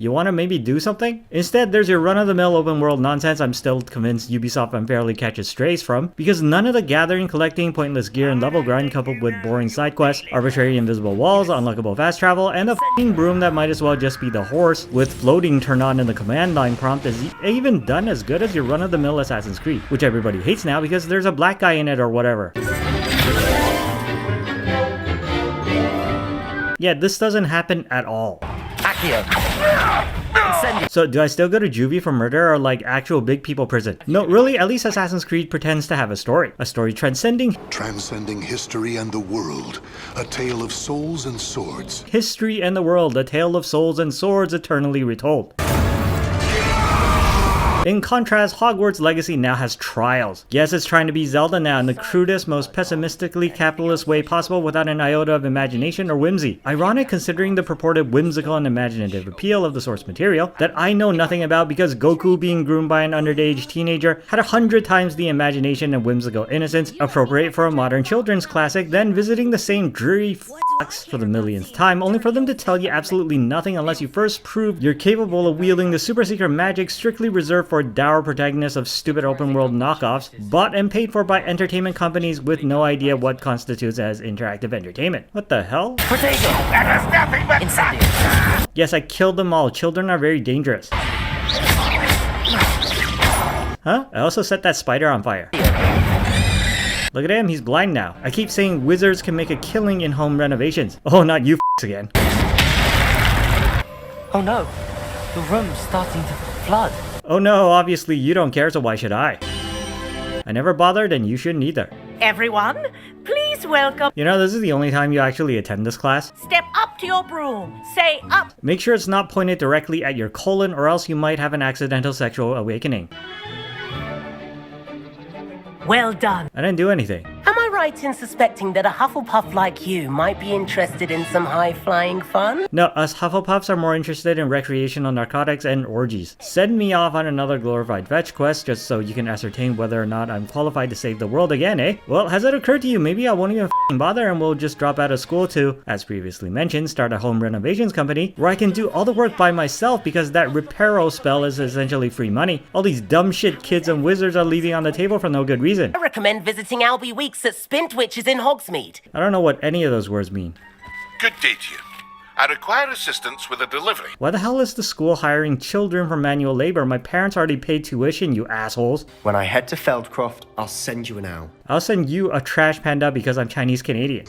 You want to maybe do something? Instead, there's your run-of-the-mill open world nonsense I'm still convinced Ubisoft unfairly catches strays from, because none of the gathering, collecting, pointless gear, and level grind coupled with boring side quests, arbitrary invisible walls, unlockable fast travel, and a f***ing broom that might as well just be the horse with floating turn on in the command line prompt is even done as good as your run-of-the-mill Assassin's Creed, which everybody hates now because there's a black guy in it or whatever. Yeah, this doesn't happen at all. So do I still go to juvie for murder or like actual big people prison? No, really, at least Assassin's Creed pretends to have a story transcending history and the world, a tale of souls and swords. History and the world, a tale of souls and swords eternally retold. In contrast, Hogwarts Legacy now has trials. Yes, it's trying to be Zelda now in the crudest, most pessimistically capitalist way possible without an iota of imagination or whimsy. Ironic considering the purported whimsical and imaginative appeal of the source material that I know nothing about because Goku being groomed by an underage teenager had 100 times the imagination and whimsical innocence appropriate for a modern children's classic than visiting the same dreary f***s for the millionth time only for them to tell you absolutely nothing unless you first prove you're capable of wielding the super secret magic strictly reserved for dour protagonists of stupid open world knockoffs, bought and paid for by entertainment companies with no idea what constitutes as interactive entertainment. What the hell? Yes, I killed them all. Children are very dangerous. Huh? I also set that spider on fire. Look at him, he's blind now. I keep saying wizards can make a killing in home renovations. Oh, not you again. Oh no, the room's starting to flood. Oh no, obviously you don't care, so why should I? I never bothered and you shouldn't either. Everyone, please welcome. You know, this is the only time you actually attend this class. Step up to your broom. Say up. Make sure it's not pointed directly at your colon or else you might have an accidental sexual awakening. Well done. I didn't do anything. Am I right in suspecting that a Hufflepuff like you might be interested in some high-flying fun? No, us Hufflepuffs are more interested in recreational narcotics and orgies. Send me off on another glorified fetch quest just so you can ascertain whether or not I'm qualified to save the world again, eh? Well, has it occurred to you maybe I won't even f***ing bother and we'll just drop out of school to, as previously mentioned, start a home renovations company where I can do all the work by myself because that reparo spell is essentially free money. All these dumb shit kids and wizards are leaving on the table for no good reason. I recommend visiting Albie Weeks at Spintwitches in Hogsmeade. I don't know what any of those words mean. Good day to you. I require assistance with a delivery. Why the hell is the school hiring children for manual labor? My parents already paid tuition, you assholes. When I head to Feldcroft, I'll send you an owl. I'll send you a trash panda because I'm Chinese Canadian.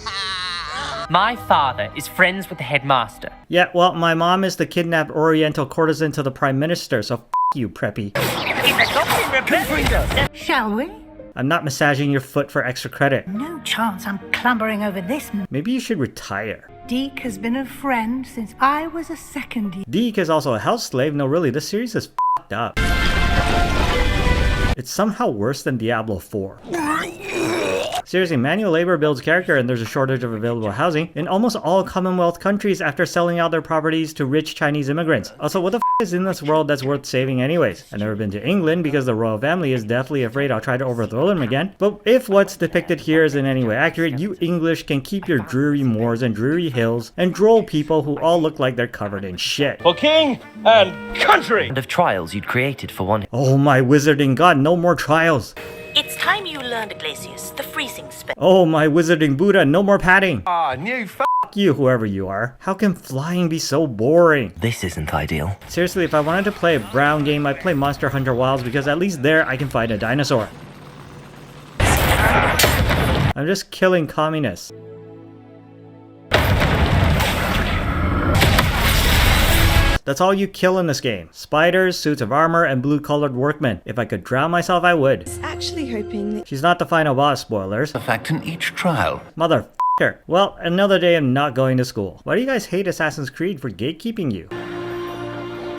My father is friends with the headmaster. Yeah, well, my mom is the kidnapped Oriental courtesan to the Prime Minister, so f*** you, preppy. Shall we? I'm not massaging your foot for extra credit. No chance I'm clambering over this. Maybe you should retire. Deke has been a friend since I was a second year. Deke is also a health slave. No, really, this series is f***ed up. It's somehow worse than Diablo 4. Seriously, manual labor builds character and there's a shortage of available housing in almost all Commonwealth countries after selling out their properties to rich Chinese immigrants. Also, what the f is in this world that's worth saving anyways? I've never been to England because the royal family is deathly afraid I'll try to overthrow them again. But if what's depicted here is in any way accurate, you English can keep your dreary moors and dreary hills and droll people who all look like they're covered in shit. For king and country! And of trials you'd created for one. Oh my wizarding god, no more trials. It's time you learned, Glacius, the freezing spell. Oh my wizarding Buddha, no more padding. New Fuck you, whoever you are. How can flying be so boring? This isn't ideal. Seriously, if I wanted to play a brown game, I'd play Monster Hunter Wilds because at least there I can find a dinosaur. I'm just killing communists. That's all you kill in this game. Spiders, suits of armor, and blue-colored workmen. If I could drown myself, I would. I was actually hoping that... She's not the final boss, spoilers. A fact in each trial. Motherfucker. Well, another day of not going to school. Why do you guys hate Assassin's Creed for gatekeeping you?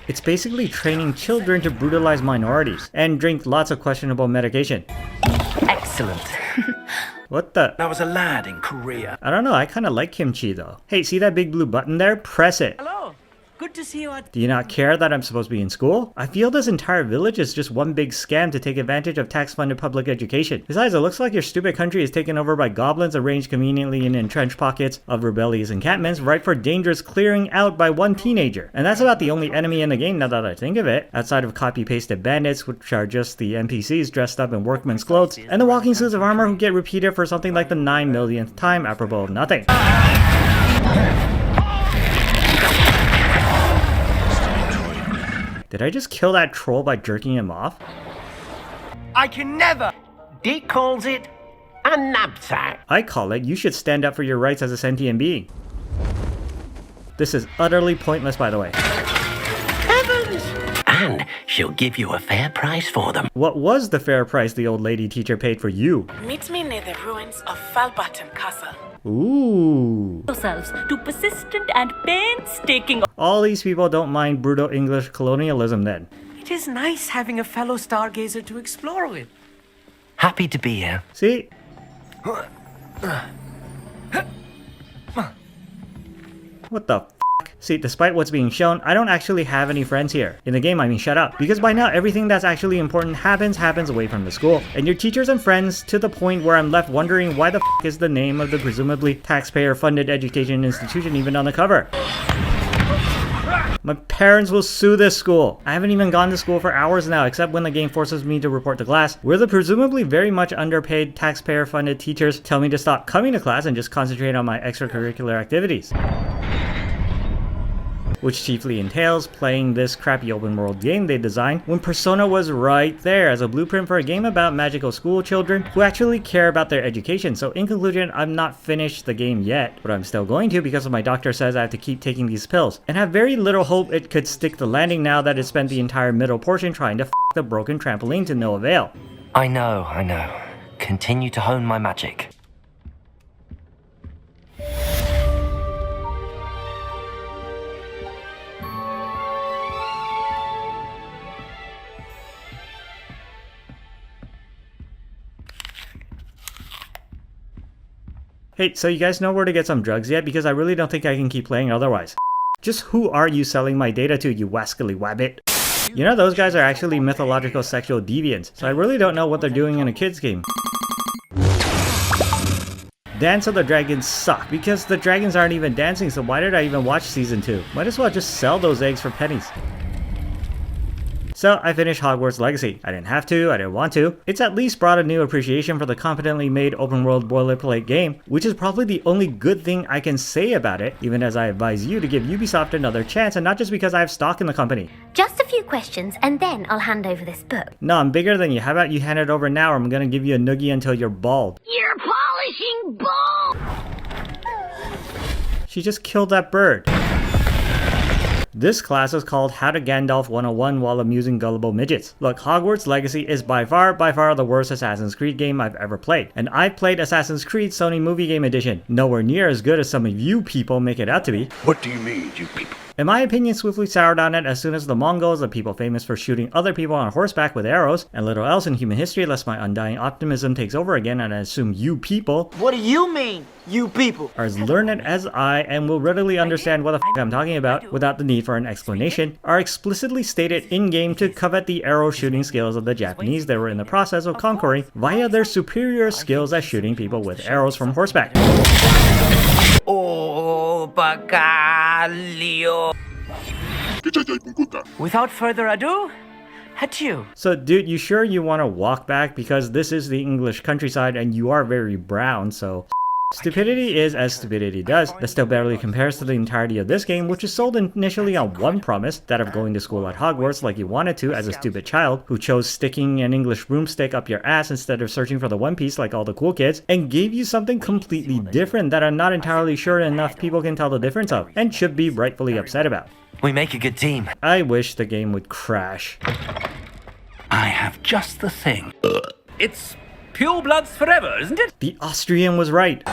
It's basically training children to brutalize minorities and drink lots of questionable medication. Excellent. What the? I was a lad in Korea. I don't know, I kinda like kimchi though. Hey, see that big blue button there? Press it. Hello. Good to see you. Do you not care that I'm supposed to be in school? I feel this entire village is just one big scam to take advantage of tax-funded public education. Besides, it looks like your stupid country is taken over by goblins arranged conveniently in entrenched pockets of rebellious encampments ripe for dangerous clearing out by one teenager. And that's about the only enemy in the game now that I think of it, outside of copy-pasted bandits, which are just the NPCs dressed up in workmen's clothes, and the walking suits of armor who get repeated for something like the 9 millionth time apropos of nothing. Did I just kill that troll by jerking him off? I can never! Dick calls it a knapsack. I call it you should stand up for your rights as a sentient being. This is utterly pointless, by the way. Heavens! And she'll give you a fair price for them. What was the fair price the old lady teacher paid for you? Meet me near the ruins of Falbatten Castle. Ooh. Yourselves to persistent and painstaking. All these people don't mind brutal English colonialism then. It is nice having a fellow stargazer to explore with. Happy to be here. See? What the f***? See, despite what's being shown, I don't actually have any friends here. In the game, I mean shut up. Because by now, everything that's actually important happens away from the school. And your teachers and friends to the point where I'm left wondering why the f*** is the name of the presumably taxpayer-funded education institution even on the cover. My parents will sue this school. I haven't even gone to school for hours now, except when the game forces me to report to class, where the presumably very much underpaid taxpayer-funded teachers tell me to stop coming to class and just concentrate on my extracurricular activities. Which chiefly entails playing this crappy open world game they designed when Persona was right there as a blueprint for a game about magical school children who actually care about their education. So in conclusion, I'm not finished the game yet, but I'm still going to because my doctor says I have to keep taking these pills, and have very little hope it could stick the landing now that it spent the entire middle portion trying to f the broken trampoline to no avail. I know. Continue to hone my magic. Hey, so you guys know where to get some drugs yet? Because I really don't think I can keep playing otherwise. Just who are you selling my data to, you wascally wabbit? You know, those guys are actually mythological sexual deviants, so I really don't know what they're doing in a kid's game. Dance of the Dragons suck, because the dragons aren't even dancing, so why did I even watch Season 2? Might as well just sell those eggs for pennies. So I finished Hogwarts Legacy. I didn't have to, I didn't want to. It's at least brought a new appreciation for the competently made open world boilerplate game, which is probably the only good thing I can say about it, even as I advise you to give Ubisoft another chance, and not just because I have stock in the company. Just a few questions, and then I'll hand over this book. No, I'm bigger than you. How about you hand it over now, or I'm gonna give you a noogie until you're bald. You're polishing ball! She just killed that bird. This class is called How to Gandalf 101 while amusing gullible midgets. Look, Hogwarts Legacy is by far the worst Assassin's Creed game I've ever played. And I've played Assassin's Creed Sony Movie Game Edition. Nowhere near as good as some of you people make it out to be. What do you mean, you people? In my opinion, swiftly soured on it as soon as the Mongols, the people famous for shooting other people on horseback with arrows, and little else in human history lest my undying optimism takes over again and I assume you people, What do you mean, you people? are as learned as I and will readily understand what the f I'm talking about without the need for an explanation, are explicitly stated in-game to covet the arrow shooting skills of the Japanese they were in the process of conquering via their superior skills at shooting people with arrows from horseback. Oh, Bacalio. Without further ado, adieu. So dude, you sure you want to walk back? Because this is the English countryside and you are very brown, so... Stupidity is as stupidity does. That still barely compares to the entirety of this game, which is sold initially on one promise, that of going to school at Hogwarts like you wanted to as a stupid child, who chose sticking an English broomstick up your ass instead of searching for the One Piece like all the cool kids, and gave you something completely different that I'm not entirely sure enough people can tell the difference of, and should be rightfully upset about. We make a good team. I wish the game would crash. I have just the thing. It's pure bloods forever, isn't it? The Austrian was right.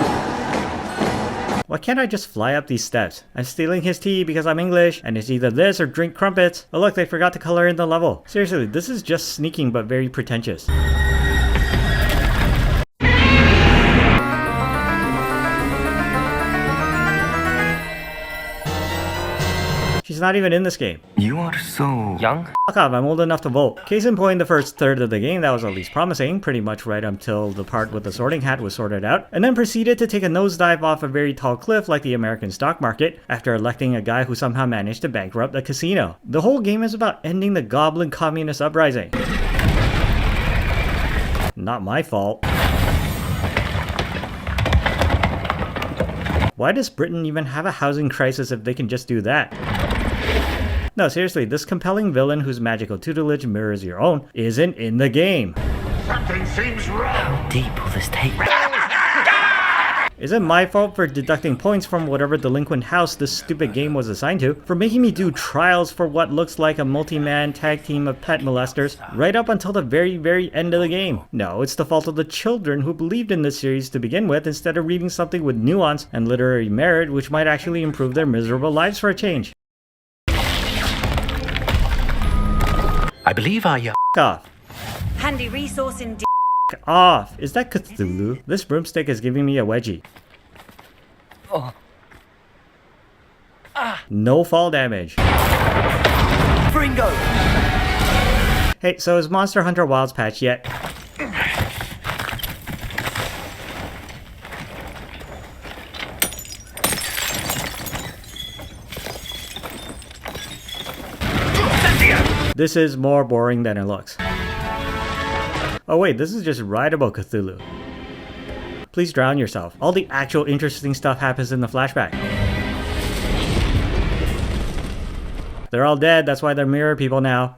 Why can't I just fly up these steps? I'm stealing his tea because I'm English, and it's either this or drink crumpets. Oh look, they forgot to color in the level. Seriously, this is just sneaking but very pretentious. She's not even in this game. You are so young. Fuck off, I'm old enough to vote. Case in point, the first third of the game that was at least promising, pretty much right until the part with the sorting hat was sorted out, and then proceeded to take a nosedive off a very tall cliff like the American stock market after electing a guy who somehow managed to bankrupt a casino. The whole game is about ending the Goblin Communist Uprising. Not my fault. Why does Britain even have a housing crisis if they can just do that? No, seriously, this compelling villain whose magical tutelage mirrors your own isn't in the game. Something seems wrong. How deep will this take? Is it my fault for deducting points from whatever delinquent house this stupid game was assigned to, for making me do trials for what looks like a multi-man tag team of pet molesters right up until the very end of the game? No, it's the fault of the children who believed in this series to begin with instead of reading something with nuance and literary merit which might actually improve their miserable lives for a change. I believe I Off. Handy resource indeed. Off. Is that Cthulhu? This broomstick is giving me a wedgie. Oh. No fall damage. Fringo. Hey, so is Monster Hunter Wilds patched yet? This is more boring than it looks. Oh wait, this is just Rideable Cthulhu. Please drown yourself. All the actual interesting stuff happens in the flashback. They're all dead, that's why they're mirror people now.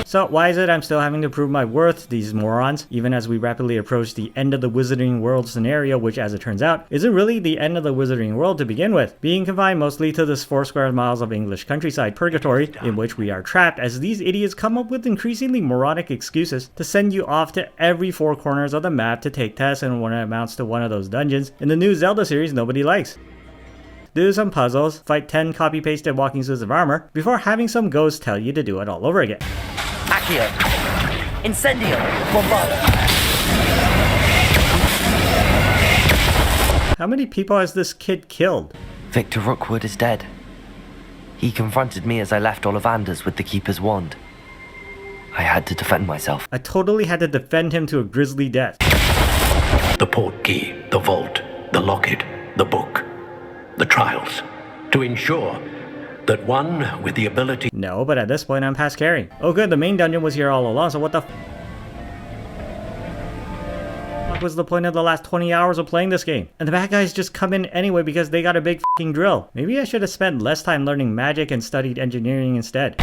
So why is it I'm still having to prove my worth to these morons, even as we rapidly approach the end of the Wizarding World scenario, which as it turns out, isn't really the end of the Wizarding World to begin with, being confined mostly to this 4 square miles of English countryside purgatory, in which we are trapped as these idiots come up with increasingly moronic excuses to send you off to every 4 corners of the map to take tests in what amounts to one of those dungeons in the new Zelda series nobody likes. Do some puzzles, fight 10 copy-pasted walking suits of armor, before having some ghost tell you to do it all over again. Accio. Incendio. Bombarda. How many people has this kid killed? Victor Rookwood is dead. He confronted me as I left Ollivanders with the Keeper's wand. I had to defend myself. I totally had to defend him to a grisly death. The portkey, the vault, the locket, the book, the trials. To ensure that one with the ability... No, but at this point I'm past carrying. Oh good, the main dungeon was here all along, so what the fuck was the point of the last 20 hours of playing this game? And the bad guys just come in anyway because they got a big fucking drill. Maybe I should have spent less time learning magic and studied engineering instead.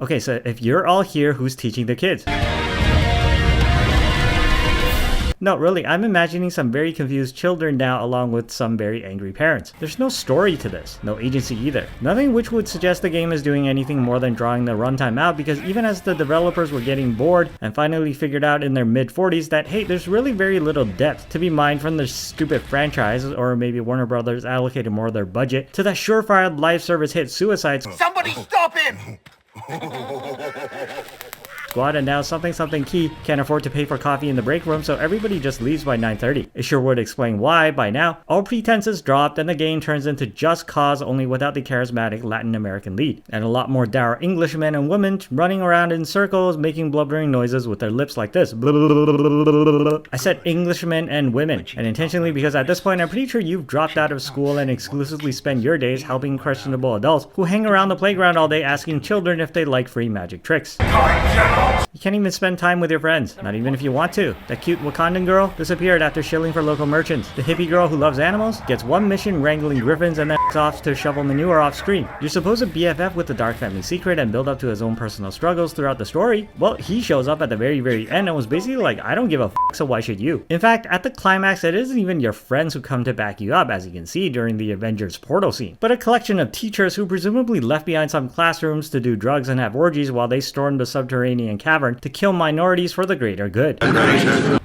Okay, so if you're all here, who's teaching the kids? No, really, I'm imagining some very confused children now along with some very angry parents. There's no story to this, no agency either. Nothing which would suggest the game is doing anything more than drawing the runtime out, because even as the developers were getting bored and finally figured out in their mid-40s that hey, there's really very little depth to be mined from the stupid franchise, or maybe Warner Brothers allocated more of their budget to that surefire live service hit Suicide Somebody stop him! Squad, and now something key can't afford to pay for coffee in the break room, so everybody just leaves by 9:30. It sure would explain why, by now, all pretenses dropped and the game turns into Just Cause, only without the charismatic Latin American lead. And a lot more dour Englishmen and women running around in circles, making blubbering noises with their lips like this. I said Englishmen and women, and intentionally because at this point I'm pretty sure you've dropped out of school and exclusively spend your days helping questionable adults who hang around the playground all day asking children if they like free magic tricks. You can't even spend time with your friends, not even if you want to. That cute Wakandan girl disappeared after shilling for local merchants. The hippie girl who loves animals gets one mission wrangling griffins and then off to shovel manure off screen. You're supposed to BFF with the Dark family secret and build up to his own personal struggles throughout the story. Well, he shows up at the very end and was basically like, I don't give a f, so why should you? In fact, at the climax, it isn't even your friends who come to back you up, as you can see during the Avengers portal scene, but a collection of teachers who presumably left behind some classrooms to do drugs and have orgies while they stormed the subterranean cavern to kill minorities for the greater good.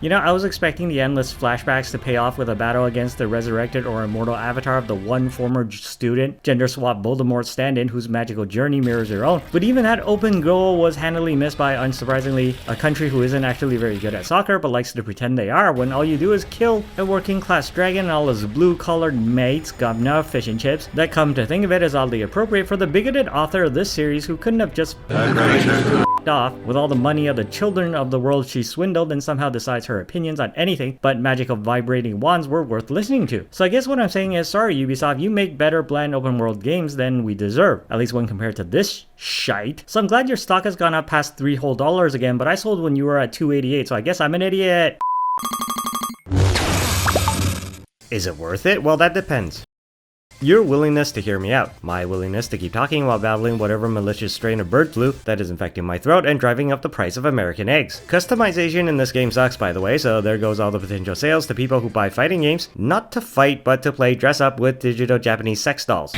You know, I was expecting the endless flashbacks to pay off with a battle against the resurrected or immortal avatar of the one former student, gender swap Voldemort stand-in whose magical journey mirrors your own, but even that open goal was handily missed by, unsurprisingly, a country who isn't actually very good at soccer but likes to pretend they are, when all you do is kill a working class dragon and all his blue-collared mates, governor, fish and chips. That, come to think of it, is oddly appropriate for the bigoted author of this series who couldn't have just off with all the money of the children of the world she swindled and somehow decides her opinions on anything but magical vibrating wands were worth listening to. So I guess what I'm saying is, sorry Ubisoft, you make better bland open world games than we deserve, at least when compared to this shite. So I'm glad your stock has gone up past $3 whole again, but I sold when you were at $288, so I guess I'm an idiot. Is it worth it? Well, that depends. Your willingness to hear me out, my willingness to keep talking while battling whatever malicious strain of bird flu that is infecting my throat and driving up the price of American eggs. Customization in this game sucks, by the way, so there goes all the potential sales to people who buy fighting games, not to fight but to play dress up with digital Japanese sex dolls.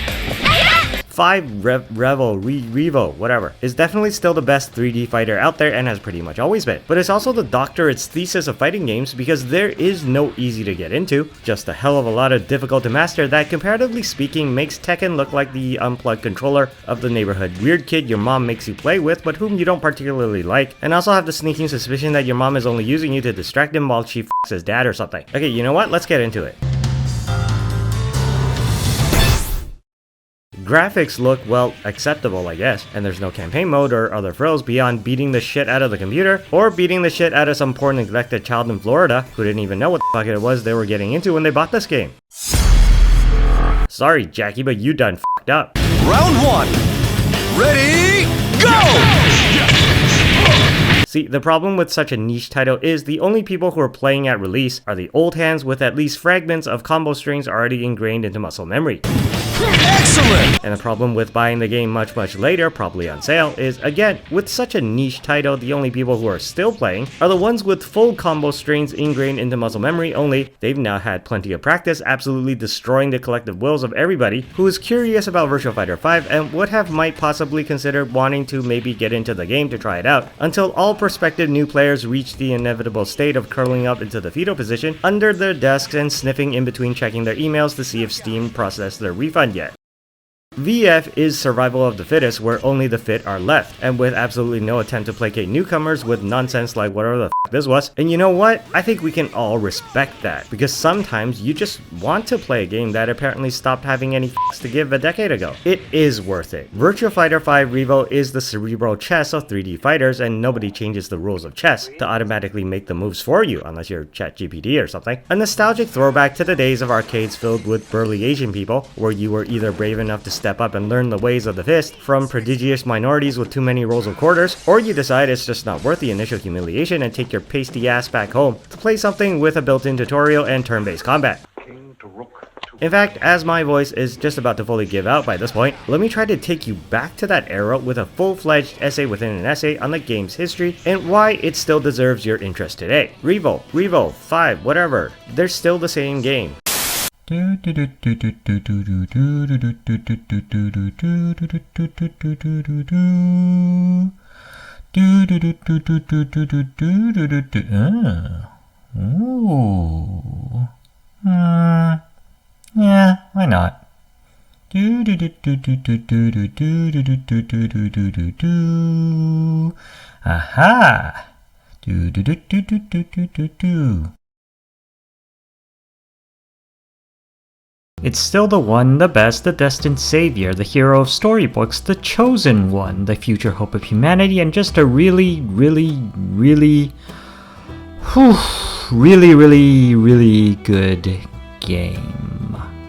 REVO, whatever, is definitely still the best 3D fighter out there and has pretty much always been. But it's also the doctorate's thesis of fighting games because there is no easy to get into, just a hell of a lot of difficult to master that, comparatively speaking, makes Tekken look like the unplugged controller of the neighborhood weird kid your mom makes you play with but whom you don't particularly like, and also have the sneaking suspicion that your mom is only using you to distract him while she f***s his dad or something. Okay, you know what? Let's get into it. Graphics look, well, acceptable I guess, and there's no campaign mode or other frills beyond beating the shit out of the computer, or beating the shit out of some poor neglected child in Florida who didn't even know what the fuck it was they were getting into when they bought this game. Sorry Jackie, but you done f***ed up. Round one! Ready, go! See, the problem with such a niche title is the only people who are playing at release are the old hands with at least fragments of combo strings already ingrained into muscle memory. Excellent! And the problem with buying the game much later, probably on sale, is again, with such a niche title, the only people who are still playing are the ones with full combo strings ingrained into muscle memory, only they've now had plenty of practice absolutely destroying the collective wills of everybody who is curious about Virtua Fighter 5 and would have might possibly consider wanting to maybe get into the game to try it out, until all prospective new players reach the inevitable state of curling up into the fetal position under their desks and sniffing in between checking their emails to see if Steam processed their refund yet. VF is survival of the fittest, where only the fit are left, and with absolutely no attempt to placate newcomers with nonsense like whatever the f this was. And you know what? I think we can all respect that, because sometimes you just want to play a game that apparently stopped having any f***s to give a decade ago. It is worth it. Virtua Fighter 5 REVO is the cerebral chess of 3D fighters, and nobody changes the rules of chess to automatically make the moves for you, unless you're ChatGPT or something. A nostalgic throwback to the days of arcades filled with burly Asian people, where you were either brave enough to step up and learn the ways of the fist from prodigious minorities with too many rolls of quarters, or you decide it's just not worth the initial humiliation and take your pasty ass back home to play something with a built-in tutorial and turn-based combat. King to rook to In fact, as my voice is just about to fully give out by this point, let me try to take you back to that era with a full-fledged essay within an essay on the game's history and why it still deserves your interest today. REVO, 5, whatever, they're still the same game. Yeah, why not? Aha! It's still the one, the best, the destined savior, the hero of storybooks, the chosen one, the future hope of humanity, and just a really good game.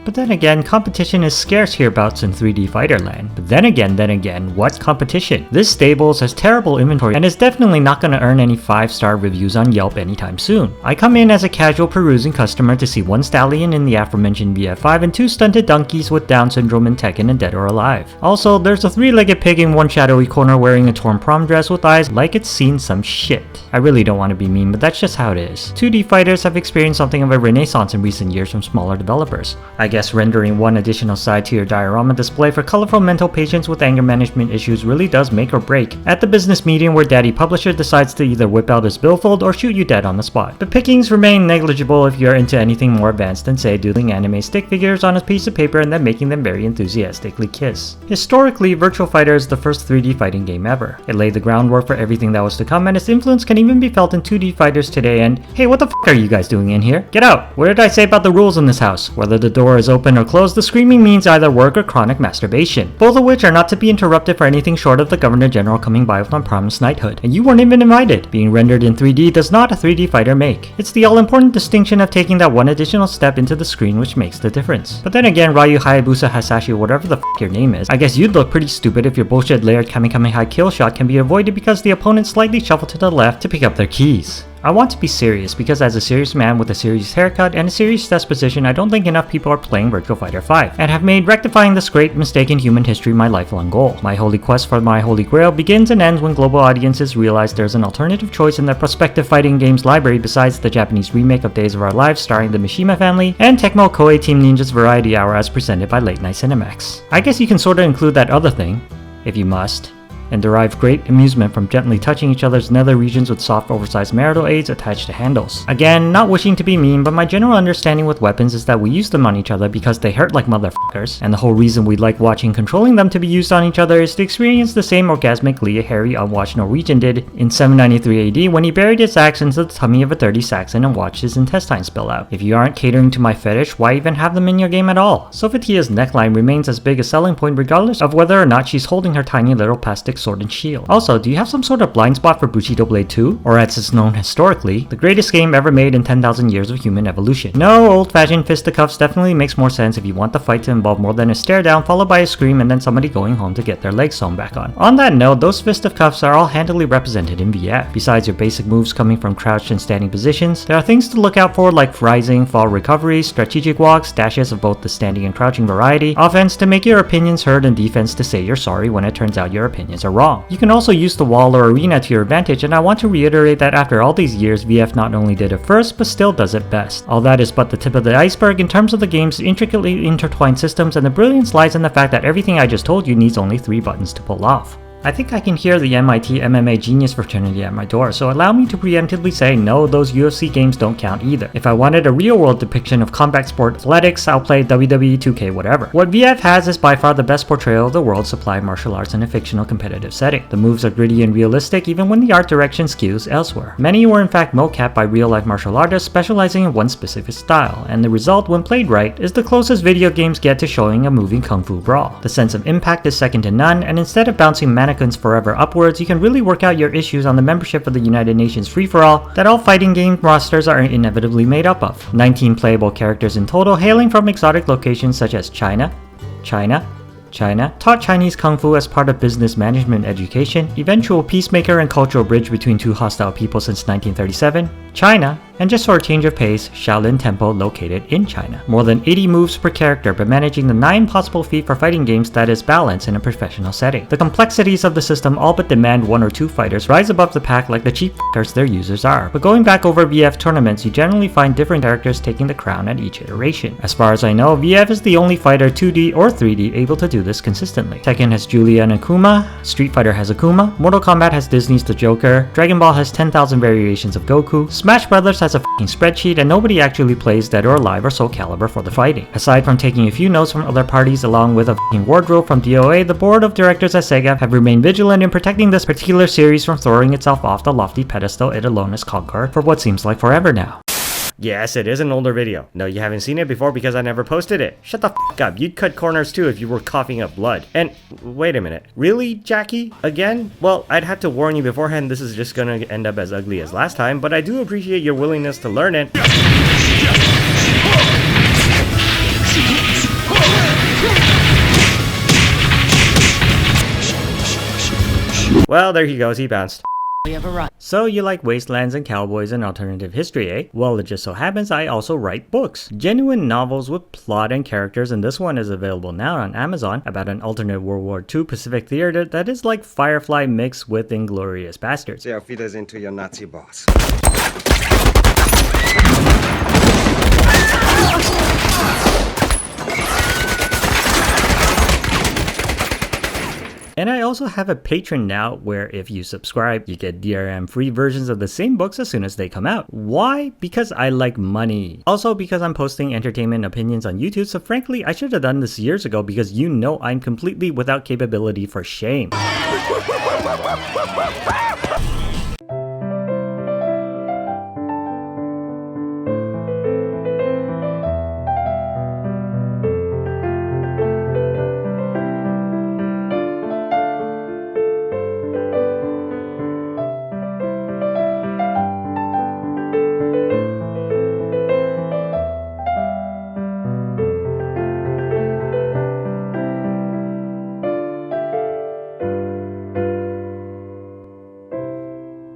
But then again, competition is scarce hereabouts in 3D Fighter land. But then again, what competition? This stables has terrible inventory and is definitely not going to earn any 5-star reviews on Yelp anytime soon. I come in as a casual perusing customer to see 1 stallion in the aforementioned VF5 and 2 stunted donkeys with Down syndrome in Tekken and Dead or Alive. Also, there's a 3-legged pig in one shadowy corner wearing a torn prom dress with eyes like it's seen some shit. I really don't want to be mean, but that's just how it is. 2D fighters have experienced something of a renaissance in recent years from smaller developers. I guess rendering one additional side to your diorama display for colorful mental patients with anger management issues really does make or break at the business meeting where daddy publisher decides to either whip out his billfold or shoot you dead on the spot. The pickings remain negligible if you're into anything more advanced than say doodling anime stick figures on a piece of paper and then making them very enthusiastically kiss. Historically, Virtua Fighter is the first 3D fighting game ever. It laid the groundwork for everything that was to come, and its influence can even be felt in 2D fighters today. And hey, what the f are you guys doing in here? Get out! What did I say about the rules in this house? Whether the door is open or closed, the screaming means either work or chronic masturbation, both of which are not to be interrupted for anything short of the Governor General coming by with unpromised knighthood. And you weren't even invited. Being rendered in 3D does not a 3D fighter make. It's the all-important distinction of taking that one additional step into the screen which makes the difference. But then again, Ryu Hayabusa Hasashi, whatever the f your name is, I guess you'd look pretty stupid if your bullshit layered Kamehameha kill shot can be avoided because the opponent slightly shuffled to the left to pick up their keys. I want to be serious because as a serious man with a serious haircut and a serious disposition, I don't think enough people are playing Virtua Fighter 5 and have made rectifying this great mistake in human history my lifelong goal. My holy quest for my holy grail begins and ends when global audiences realize there's an alternative choice in their prospective fighting games library besides the Japanese remake of Days of Our Lives starring the Mishima family and Tecmo Koei Team Ninja's Variety Hour as presented by Late Night Cinemax. I guess you can sorta include that other thing, if you must, and derive great amusement from gently touching each other's nether regions with soft oversized marital aids attached to handles. Again, not wishing to be mean, but my general understanding with weapons is that we use them on each other because they hurt like motherfuckers, and the whole reason we like watching controlling them to be used on each other is to experience the same orgasmic glee a hairy unwashed Norwegian did in 793 AD when he buried his axe into the tummy of a 30 Saxon and watched his intestines spill out. If you aren't catering to my fetish, why even have them in your game at all? Sophatia's neckline remains as big a selling point regardless of whether or not she's holding her tiny little plastic sword and shield. Also, do you have some sort of blind spot for Bushido Blade 2? Or as it's known historically, the greatest game ever made in 10,000 years of human evolution. No, old-fashioned fisticuffs definitely makes more sense if you want the fight to involve more than a stare down followed by a scream and then somebody going home to get their legs sewn back on. On that note, those fisticuffs are all handily represented in VF. Besides your basic moves coming from crouched and standing positions, there are things to look out for like rising, fall recovery, strategic walks, dashes of both the standing and crouching variety, offense to make your opinions heard, and defense to say you're sorry when it turns out your opinions are wrong. You can also use the wall or arena to your advantage, and I want to reiterate that after all these years, VF not only did it first, but still does it best. All that is but the tip of the iceberg in terms of the game's intricately intertwined systems, and the brilliance lies in the fact that everything I just told you needs only 3 buttons to pull off. I think I can hear the MIT MMA Genius fraternity at my door, so allow me to preemptively say no, those UFC games don't count either. If I wanted a real-world depiction of combat sport athletics, I'll play WWE 2K whatever. What VF has is by far the best portrayal of the world's supply of martial arts in a fictional competitive setting. The moves are gritty and realistic even when the art direction skews elsewhere. Many were in fact mocap by real-life martial artists specializing in one specific style, and the result, when played right, is the closest video games get to showing a moving kung fu brawl. The sense of impact is second to none, and instead of bouncing mannequins forever upwards, you can really work out your issues on the membership of the United Nations free-for-all that all fighting game rosters are inevitably made up of. 19 playable characters in total, hailing from exotic locations such as China, taught Chinese Kung Fu as part of business management education, eventual peacemaker and cultural bridge between two hostile people since 1937, China, And just for a change of pace, Shaolin Temple located in China. More than 80 moves per character, but managing the 9 possible feat for fighting games that is balanced in a professional setting. The complexities of the system all but demand 1 or 2 fighters rise above the pack like the cheap f***ers their users are. But going back over VF tournaments, you generally find different characters taking the crown at each iteration. As far as I know, VF is the only fighter 2D or 3D able to do this consistently. Tekken has Julia and Akuma, Street Fighter has Akuma, Mortal Kombat has Disney's The Joker, Dragon Ball has 10,000 variations of Goku, Smash Brothers has a f***ing spreadsheet, and nobody actually plays Dead or Alive or Soul Calibur for the fighting. Aside from taking a few notes from other parties along with a f***ing wardrobe from DOA, the board of directors at Sega have remained vigilant in protecting this particular series from throwing itself off the lofty pedestal it alone has conquered for what seems like forever now. Yes, it is an older video. No, you haven't seen it before because I never posted it. Shut the f*** up. You'd cut corners too if you were coughing up blood. And wait a minute. Really, Jackie? Again? Well, I'd have to warn you beforehand this is just gonna end up as ugly as last time, but I do appreciate your willingness to learn it. Well, there he goes. He bounced. So you like wastelands and cowboys and alternative history, eh? Well, it just so happens I also write books. Genuine novels with plot and characters, and this one is available now on Amazon about an alternate World War II Pacific theater that is like Firefly mixed with Inglourious Basterds. See how feeders into your Nazi boss. And I also have a Patreon now where if you subscribe, you get DRM free versions of the same books as soon as they come out. Why? Because I like money. Also because I'm posting entertainment opinions on YouTube, so frankly, I should have done this years ago because you know I'm completely without capability for shame.